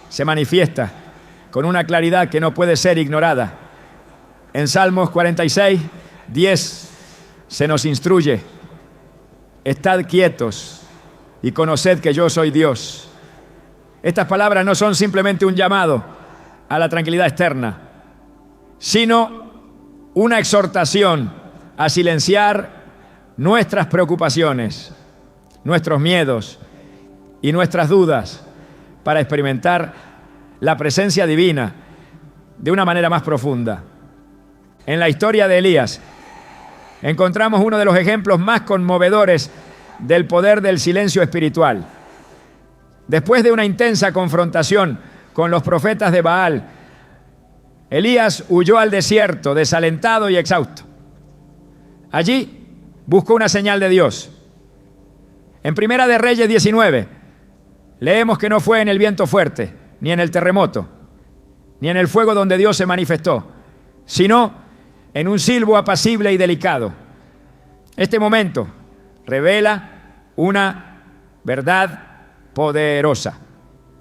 se manifiesta con una claridad que no puede ser ignorada. En Salmos 46:10 se nos instruye: estad quietos y conoced que yo soy Dios. Estas palabras no son simplemente un llamado a la tranquilidad externa, sino una exhortación a silenciar nuestras preocupaciones, nuestros miedos y nuestras dudas para experimentar la presencia divina de una manera más profunda. En la historia de Elías encontramos uno de los ejemplos más conmovedores del poder del silencio espiritual. Después de una intensa confrontación con los profetas de Baal, Elías huyó al desierto, desalentado y exhausto. Allí buscó una señal de Dios. En Primera de Reyes 19, leemos que no fue en el viento fuerte, ni en el terremoto, ni en el fuego donde Dios se manifestó, sino en un silbo apacible y delicado. Este momento revela una verdad poderosa.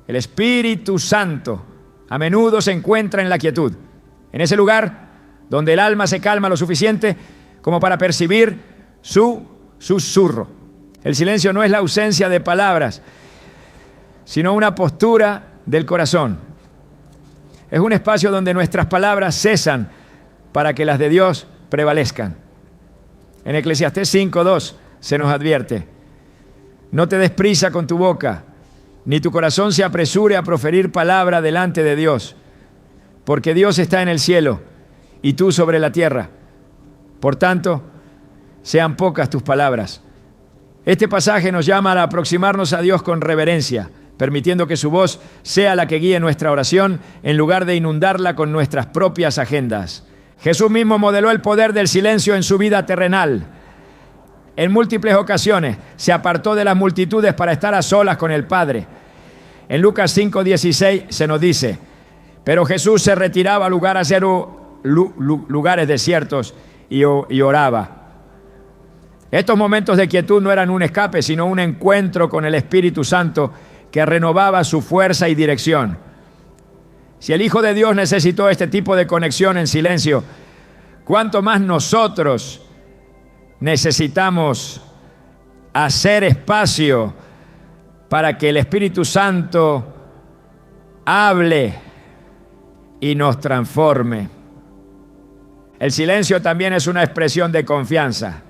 El Espíritu Santo a menudo se encuentra en la quietud, en ese lugar donde el alma se calma lo suficiente como para percibir su susurro. El silencio no es la ausencia de palabras, sino una postura del corazón. Es un espacio donde nuestras palabras cesan para que las de Dios prevalezcan. En Eclesiastés 5:2 se nos advierte: no te des prisa con tu boca, ni tu corazón se apresure a proferir palabra delante de Dios, porque Dios está en el cielo y tú sobre la tierra. Por tanto, sean pocas tus palabras. Este pasaje nos llama a aproximarnos a Dios con reverencia, permitiendo que su voz sea la que guíe nuestra oración en lugar de inundarla con nuestras propias agendas. Jesús mismo modeló el poder del silencio en su vida terrenal. En múltiples ocasiones se apartó de las multitudes para estar a solas con el Padre. En Lucas 5:16 se nos dice: pero Jesús se retiraba a lugares desiertos y oraba. Estos momentos de quietud no eran un escape, sino un encuentro con el Espíritu Santo que renovaba su fuerza y dirección. Si el Hijo de Dios necesitó este tipo de conexión en silencio, ¿cuánto más nosotros necesitamos hacer espacio para que el Espíritu Santo hable y nos transforme? El silencio también es una expresión de confianza.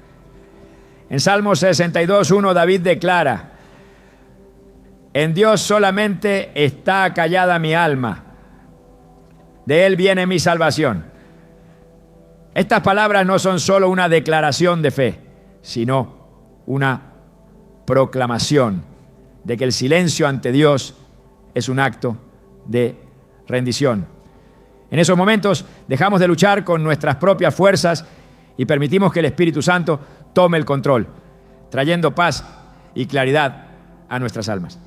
En Salmo 62:1 David declara: en Dios solamente está callada mi alma, de Él viene mi salvación. Estas palabras no son solo una declaración de fe, sino una proclamación de que el silencio ante Dios es un acto de rendición. En esos momentos dejamos de luchar con nuestras propias fuerzas y permitimos que el Espíritu Santo tome el control, trayendo paz y claridad a nuestras almas.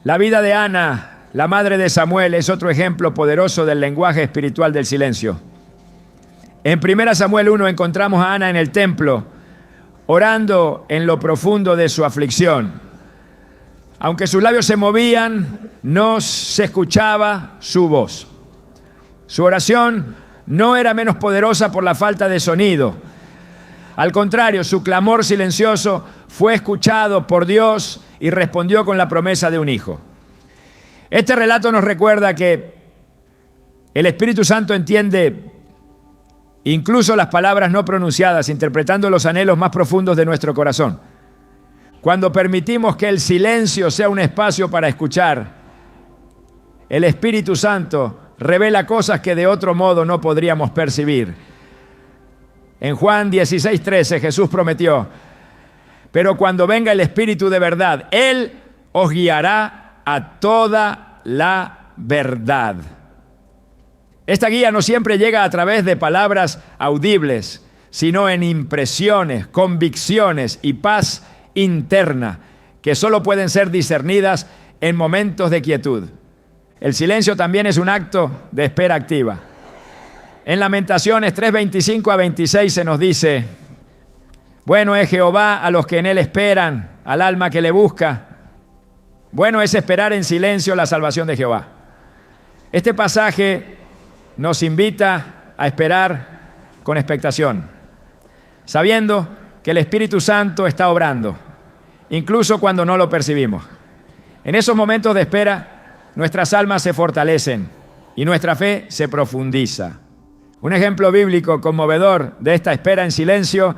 La vida de Ana, la madre de Samuel, es otro ejemplo poderoso del lenguaje espiritual del silencio. En 1 Samuel 1 encontramos a Ana en el templo, orando en lo profundo de su aflicción. Aunque sus labios se movían, no se escuchaba su voz. Su oración no era menos poderosa por la falta de sonido. Al contrario, su clamor silencioso fue escuchado por Dios y respondió con la promesa de un hijo. Este relato nos recuerda que el Espíritu Santo entiende incluso las palabras no pronunciadas, interpretando los anhelos más profundos de nuestro corazón. Cuando permitimos que el silencio sea un espacio para escuchar, el Espíritu Santo revela cosas que de otro modo no podríamos percibir. En Juan 16:13 Jesús prometió: pero cuando venga el Espíritu de verdad, Él os guiará a toda la verdad. Esta guía no siempre llega a través de palabras audibles, sino en impresiones, convicciones y paz interna que solo pueden ser discernidas en momentos de quietud. El silencio también es un acto de espera activa. En Lamentaciones 3:25-26 se nos dice: bueno es Jehová a los que en Él esperan, al alma que le busca. Bueno es esperar en silencio la salvación de Jehová. Este pasaje nos invita a esperar con expectación, sabiendo que el Espíritu Santo está obrando, incluso cuando no lo percibimos. En esos momentos de espera, nuestras almas se fortalecen y nuestra fe se profundiza. Un ejemplo bíblico conmovedor de esta espera en silencio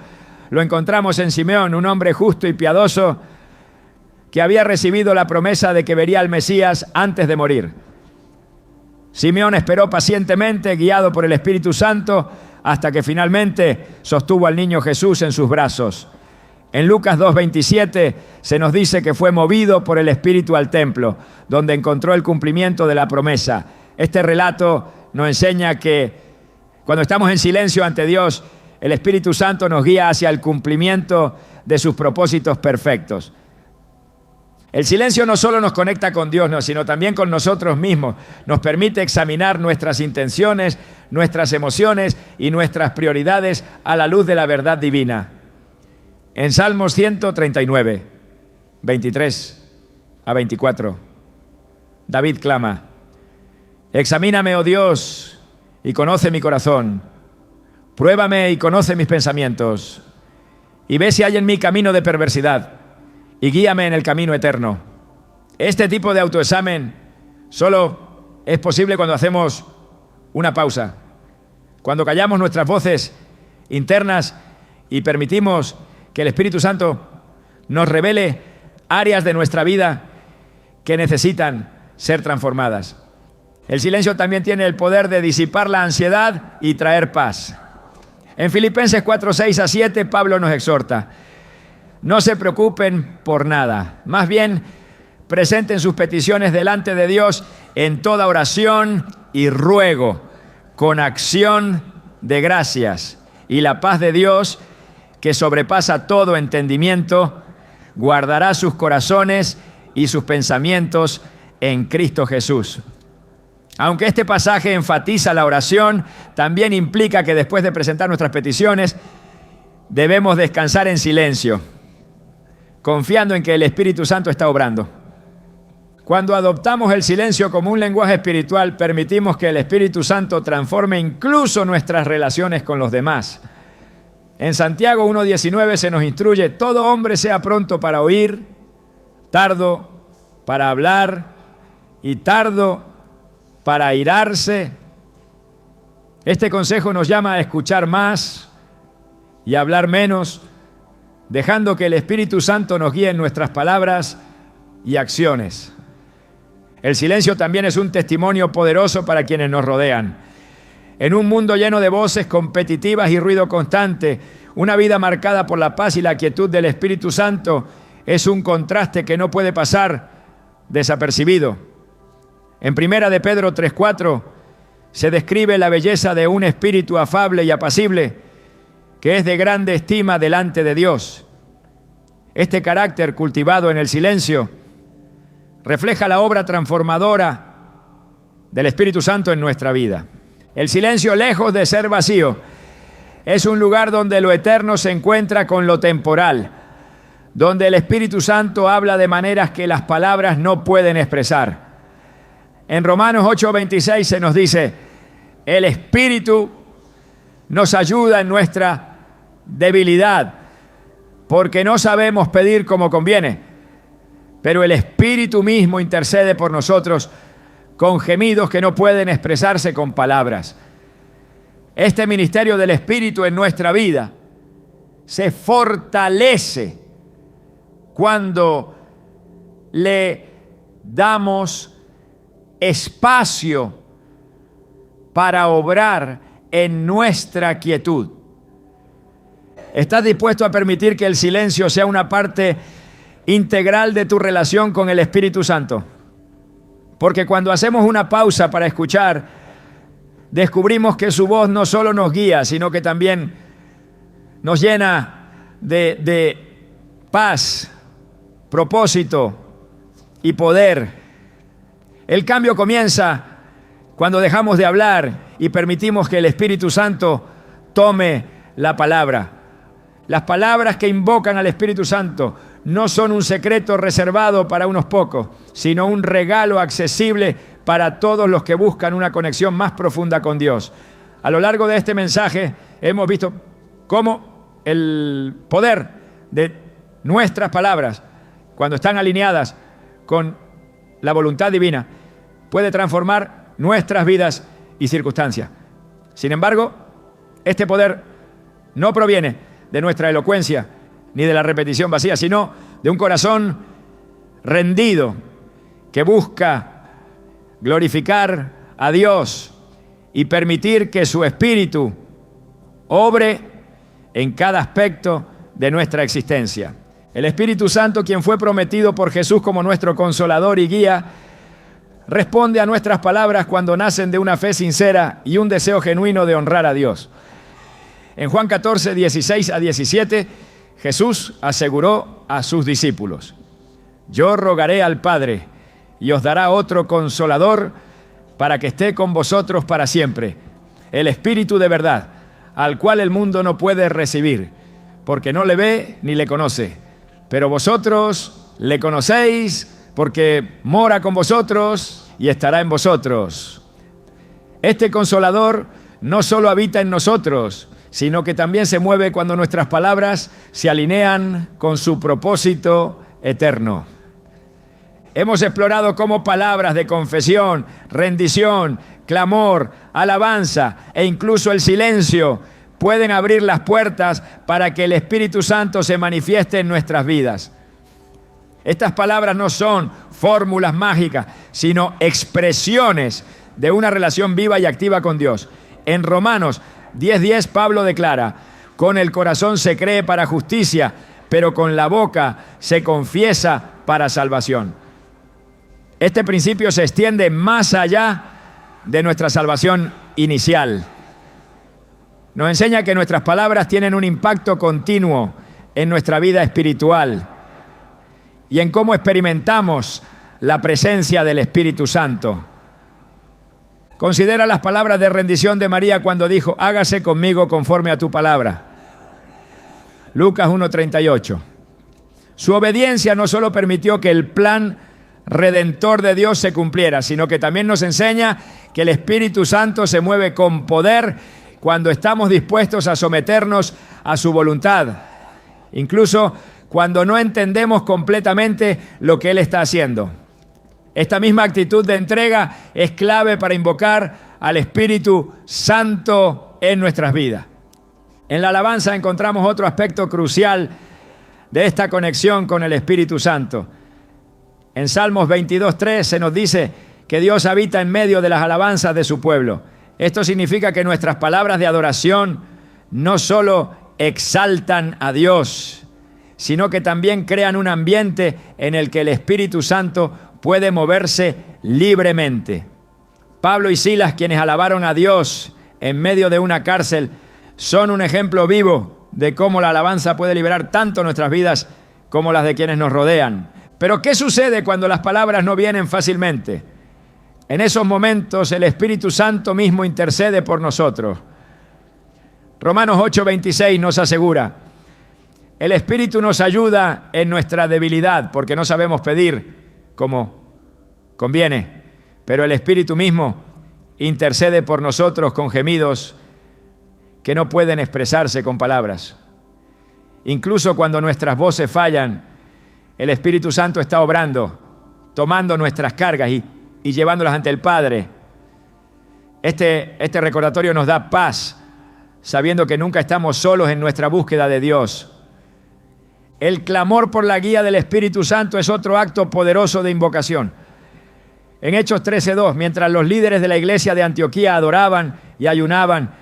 lo encontramos en Simeón, un hombre justo y piadoso que había recibido la promesa de que vería al Mesías antes de morir. Simeón esperó pacientemente, guiado por el Espíritu Santo, hasta que finalmente sostuvo al niño Jesús en sus brazos. En Lucas 2:27 se nos dice que fue movido por el Espíritu al templo, donde encontró el cumplimiento de la promesa. Este relato nos enseña que cuando estamos en silencio ante Dios, el Espíritu Santo nos guía hacia el cumplimiento de sus propósitos perfectos. El silencio no solo nos conecta con Dios, sino también con nosotros mismos. Nos permite examinar nuestras intenciones, nuestras emociones y nuestras prioridades a la luz de la verdad divina. En Salmos 139, 23 a 24, David clama: examíname, oh Dios, y conoce mi corazón. Pruébame y conoce mis pensamientos, y ve si hay en mí camino de perversidad, y guíame en el camino eterno. Este tipo de autoexamen solo es posible cuando hacemos una pausa, cuando callamos nuestras voces internas y permitimos que el Espíritu Santo nos revele áreas de nuestra vida que necesitan ser transformadas. El silencio también tiene el poder de disipar la ansiedad y traer paz. En Filipenses 4, 6 a 7, Pablo nos exhorta: no se preocupen por nada, más bien presenten sus peticiones delante de Dios en toda oración y ruego, con acción de gracias. Y la paz de Dios, que sobrepasa todo entendimiento, guardará sus corazones y sus pensamientos en Cristo Jesús. Aunque este pasaje enfatiza la oración, también implica que después de presentar nuestras peticiones, debemos descansar en silencio, confiando en que el Espíritu Santo está obrando. Cuando adoptamos el silencio como un lenguaje espiritual, permitimos que el Espíritu Santo transforme incluso nuestras relaciones con los demás. En Santiago 1:19 se nos instruye: todo hombre sea pronto para oír, tardo para hablar y tardo para airarse. Este consejo nos llama a escuchar más y a hablar menos, dejando que el Espíritu Santo nos guíe en nuestras palabras y acciones. El silencio también es un testimonio poderoso para quienes nos rodean. En un mundo lleno de voces competitivas y ruido constante, una vida marcada por la paz y la quietud del Espíritu Santo es un contraste que no puede pasar desapercibido. En 1 de Pedro 3:4 se describe la belleza de un espíritu afable y apacible que es de grande estima delante de Dios. Este carácter cultivado en el silencio refleja la obra transformadora del Espíritu Santo en nuestra vida. El silencio, lejos de ser vacío, es un lugar donde lo eterno se encuentra con lo temporal, donde el Espíritu Santo habla de maneras que las palabras no pueden expresar. En Romanos 8:26 se nos dice: el Espíritu nos ayuda en nuestra debilidad, porque no sabemos pedir como conviene, pero el Espíritu mismo intercede por nosotros con gemidos que no pueden expresarse con palabras. Este ministerio del Espíritu en nuestra vida se fortalece cuando le damos espacio para obrar en nuestra quietud. ¿Estás dispuesto a permitir que el silencio sea una parte integral de tu relación con el Espíritu Santo? Porque cuando hacemos una pausa para escuchar, descubrimos que su voz no solo nos guía, sino que también nos llena de paz, propósito y poder. El cambio comienza cuando dejamos de hablar y permitimos que el Espíritu Santo tome la palabra. Las palabras que invocan al Espíritu Santo no son un secreto reservado para unos pocos, sino un regalo accesible para todos los que buscan una conexión más profunda con Dios. A lo largo de este mensaje hemos visto cómo el poder de nuestras palabras, cuando están alineadas con la voluntad divina, puede transformar nuestras vidas y circunstancias. Sin embargo, este poder no proviene de nuestra elocuencia ni de la repetición vacía, sino de un corazón rendido que busca glorificar a Dios y permitir que su Espíritu obre en cada aspecto de nuestra existencia. El Espíritu Santo, quien fue prometido por Jesús como nuestro consolador y guía, responde a nuestras palabras cuando nacen de una fe sincera y un deseo genuino de honrar a Dios. En Juan 14, 16 a 17, Jesús aseguró a sus discípulos: yo rogaré al Padre y os dará otro consolador para que esté con vosotros para siempre, el Espíritu de verdad, al cual el mundo no puede recibir, porque no le ve ni le conoce. Pero vosotros le conocéis porque mora con vosotros y estará en vosotros. Este Consolador no solo habita en nosotros, sino que también se mueve cuando nuestras palabras se alinean con su propósito eterno. Hemos explorado cómo palabras de confesión, rendición, clamor, alabanza e incluso el silencio pueden abrir las puertas para que el Espíritu Santo se manifieste en nuestras vidas. Estas palabras no son fórmulas mágicas, sino expresiones de una relación viva y activa con Dios. En Romanos 10:10 Pablo declara: con el corazón se cree para justicia, pero con la boca se confiesa para salvación. Este principio se extiende más allá de nuestra salvación inicial. Nos enseña que nuestras palabras tienen un impacto continuo en nuestra vida espiritual y en cómo experimentamos la presencia del Espíritu Santo. Considera las palabras de rendición de María cuando dijo: hágase conmigo conforme a tu palabra. Lucas 1:38. Su obediencia no solo permitió que el plan redentor de Dios se cumpliera, sino que también nos enseña que el Espíritu Santo se mueve con poder cuando estamos dispuestos a someternos a su voluntad, incluso cuando no entendemos completamente lo que Él está haciendo. Esta misma actitud de entrega es clave para invocar al Espíritu Santo en nuestras vidas. En la alabanza encontramos otro aspecto crucial de esta conexión con el Espíritu Santo. En Salmos 22:3 se nos dice que Dios habita en medio de las alabanzas de su pueblo. Esto significa que nuestras palabras de adoración no solo exaltan a Dios, sino que también crean un ambiente en el que el Espíritu Santo puede moverse libremente. Pablo y Silas, quienes alabaron a Dios en medio de una cárcel, son un ejemplo vivo de cómo la alabanza puede liberar tanto nuestras vidas como las de quienes nos rodean. Pero ¿qué sucede cuando las palabras no vienen fácilmente? En esos momentos el Espíritu Santo mismo intercede por nosotros. Romanos 8:26 nos asegura: el Espíritu nos ayuda en nuestra debilidad, porque no sabemos pedir como conviene, pero el Espíritu mismo intercede por nosotros con gemidos que no pueden expresarse con palabras. Incluso cuando nuestras voces fallan, el Espíritu Santo está obrando, tomando nuestras cargas y llevándolas ante el Padre. Este recordatorio nos da paz, sabiendo que nunca estamos solos en nuestra búsqueda de Dios. El clamor por la guía del Espíritu Santo es otro acto poderoso de invocación. En Hechos 13:2, mientras los líderes de la iglesia de Antioquía adoraban y ayunaban,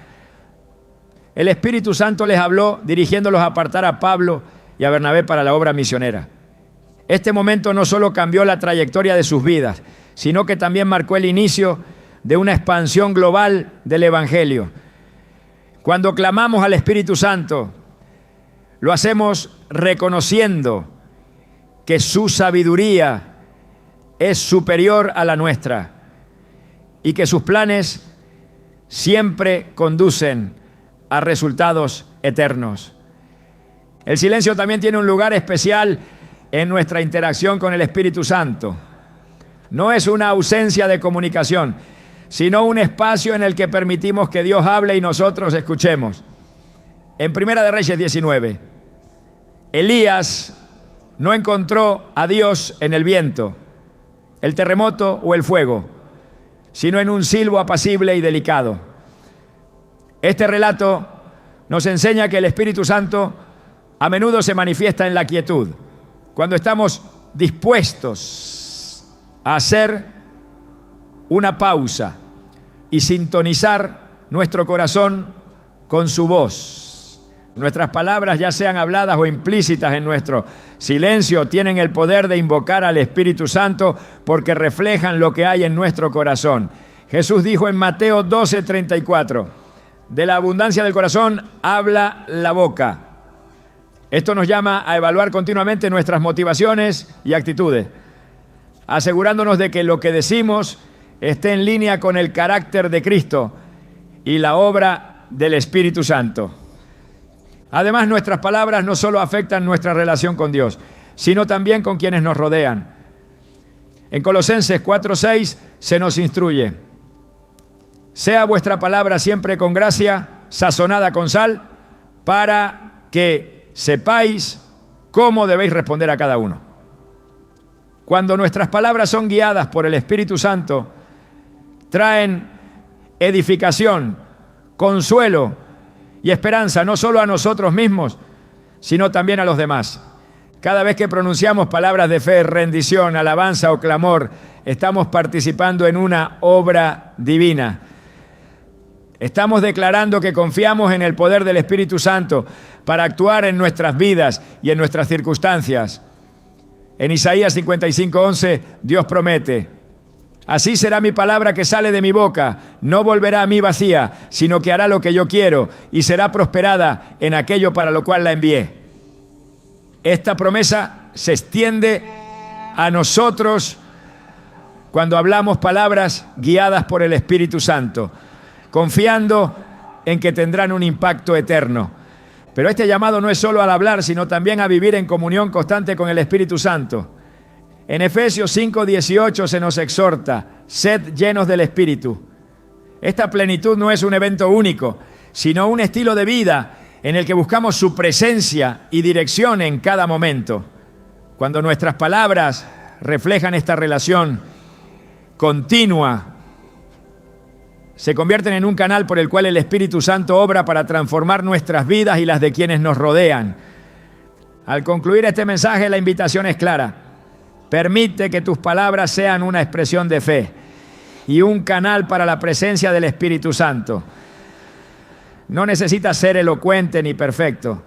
el Espíritu Santo les habló, dirigiéndolos a apartar a Pablo y a Bernabé para la obra misionera. Este momento no solo cambió la trayectoria de sus vidas, sino que también marcó el inicio de una expansión global del Evangelio. Cuando clamamos al Espíritu Santo, lo hacemos reconociendo que su sabiduría es superior a la nuestra y que sus planes siempre conducen a resultados eternos. El silencio también tiene un lugar especial en nuestra interacción con el Espíritu Santo. No es una ausencia de comunicación, sino un espacio en el que permitimos que Dios hable y nosotros escuchemos. En Primera de Reyes 19, Elías no encontró a Dios en el viento, el terremoto o el fuego, sino en un silbo apacible y delicado. Este relato nos enseña que el Espíritu Santo a menudo se manifiesta en la quietud, cuando estamos dispuestos a hacer una pausa y sintonizar nuestro corazón con su voz. Nuestras palabras, ya sean habladas o implícitas en nuestro silencio, tienen el poder de invocar al Espíritu Santo porque reflejan lo que hay en nuestro corazón. Jesús dijo en Mateo 12:34, de la abundancia del corazón habla la boca. Esto nos llama a evaluar continuamente nuestras motivaciones y actitudes, asegurándonos de que lo que decimos esté en línea con el carácter de Cristo y la obra del Espíritu Santo. Además, nuestras palabras no solo afectan nuestra relación con Dios, sino también con quienes nos rodean. En Colosenses 4:6 se nos instruye: sea vuestra palabra siempre con gracia, sazonada con sal, para que sepáis cómo debéis responder a cada uno. Cuando nuestras palabras son guiadas por el Espíritu Santo, traen edificación, consuelo y esperanza, no solo a nosotros mismos, sino también a los demás. Cada vez que pronunciamos palabras de fe, rendición, alabanza o clamor, estamos participando en una obra divina. Estamos declarando que confiamos en el poder del Espíritu Santo para actuar en nuestras vidas y en nuestras circunstancias. En Isaías 55:11, Dios promete: así será mi palabra que sale de mi boca, no volverá a mí vacía, sino que hará lo que yo quiero y será prosperada en aquello para lo cual la envié. Esta promesa se extiende a nosotros cuando hablamos palabras guiadas por el Espíritu Santo, confiando en que tendrán un impacto eterno. Pero este llamado no es solo al hablar, sino también a vivir en comunión constante con el Espíritu Santo. En Efesios 5:18 se nos exhorta: sed llenos del Espíritu. Esta plenitud no es un evento único, sino un estilo de vida en el que buscamos su presencia y dirección en cada momento. Cuando nuestras palabras reflejan esta relación continua, se convierten en un canal por el cual el Espíritu Santo obra para transformar nuestras vidas y las de quienes nos rodean. Al concluir este mensaje, la invitación es clara: permite que tus palabras sean una expresión de fe y un canal para la presencia del Espíritu Santo. No necesitas ser elocuente ni perfecto.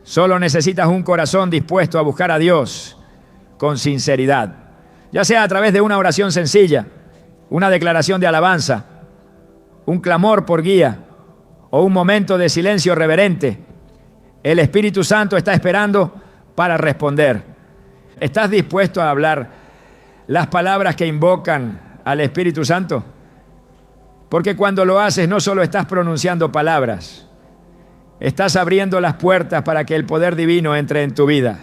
Solo necesitas un corazón dispuesto a buscar a Dios con sinceridad, ya sea a través de una oración sencilla, una declaración de alabanza, un clamor por guía o un momento de silencio reverente. El Espíritu Santo está esperando para responder. ¿Estás dispuesto a hablar las palabras que invocan al Espíritu Santo? Porque cuando lo haces, no solo estás pronunciando palabras, estás abriendo las puertas para que el poder divino entre en tu vida.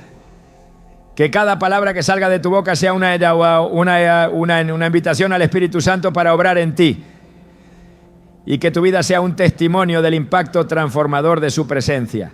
Que cada palabra que salga de tu boca sea una invitación al Espíritu Santo para obrar en ti. Y que tu vida sea un testimonio del impacto transformador de su presencia.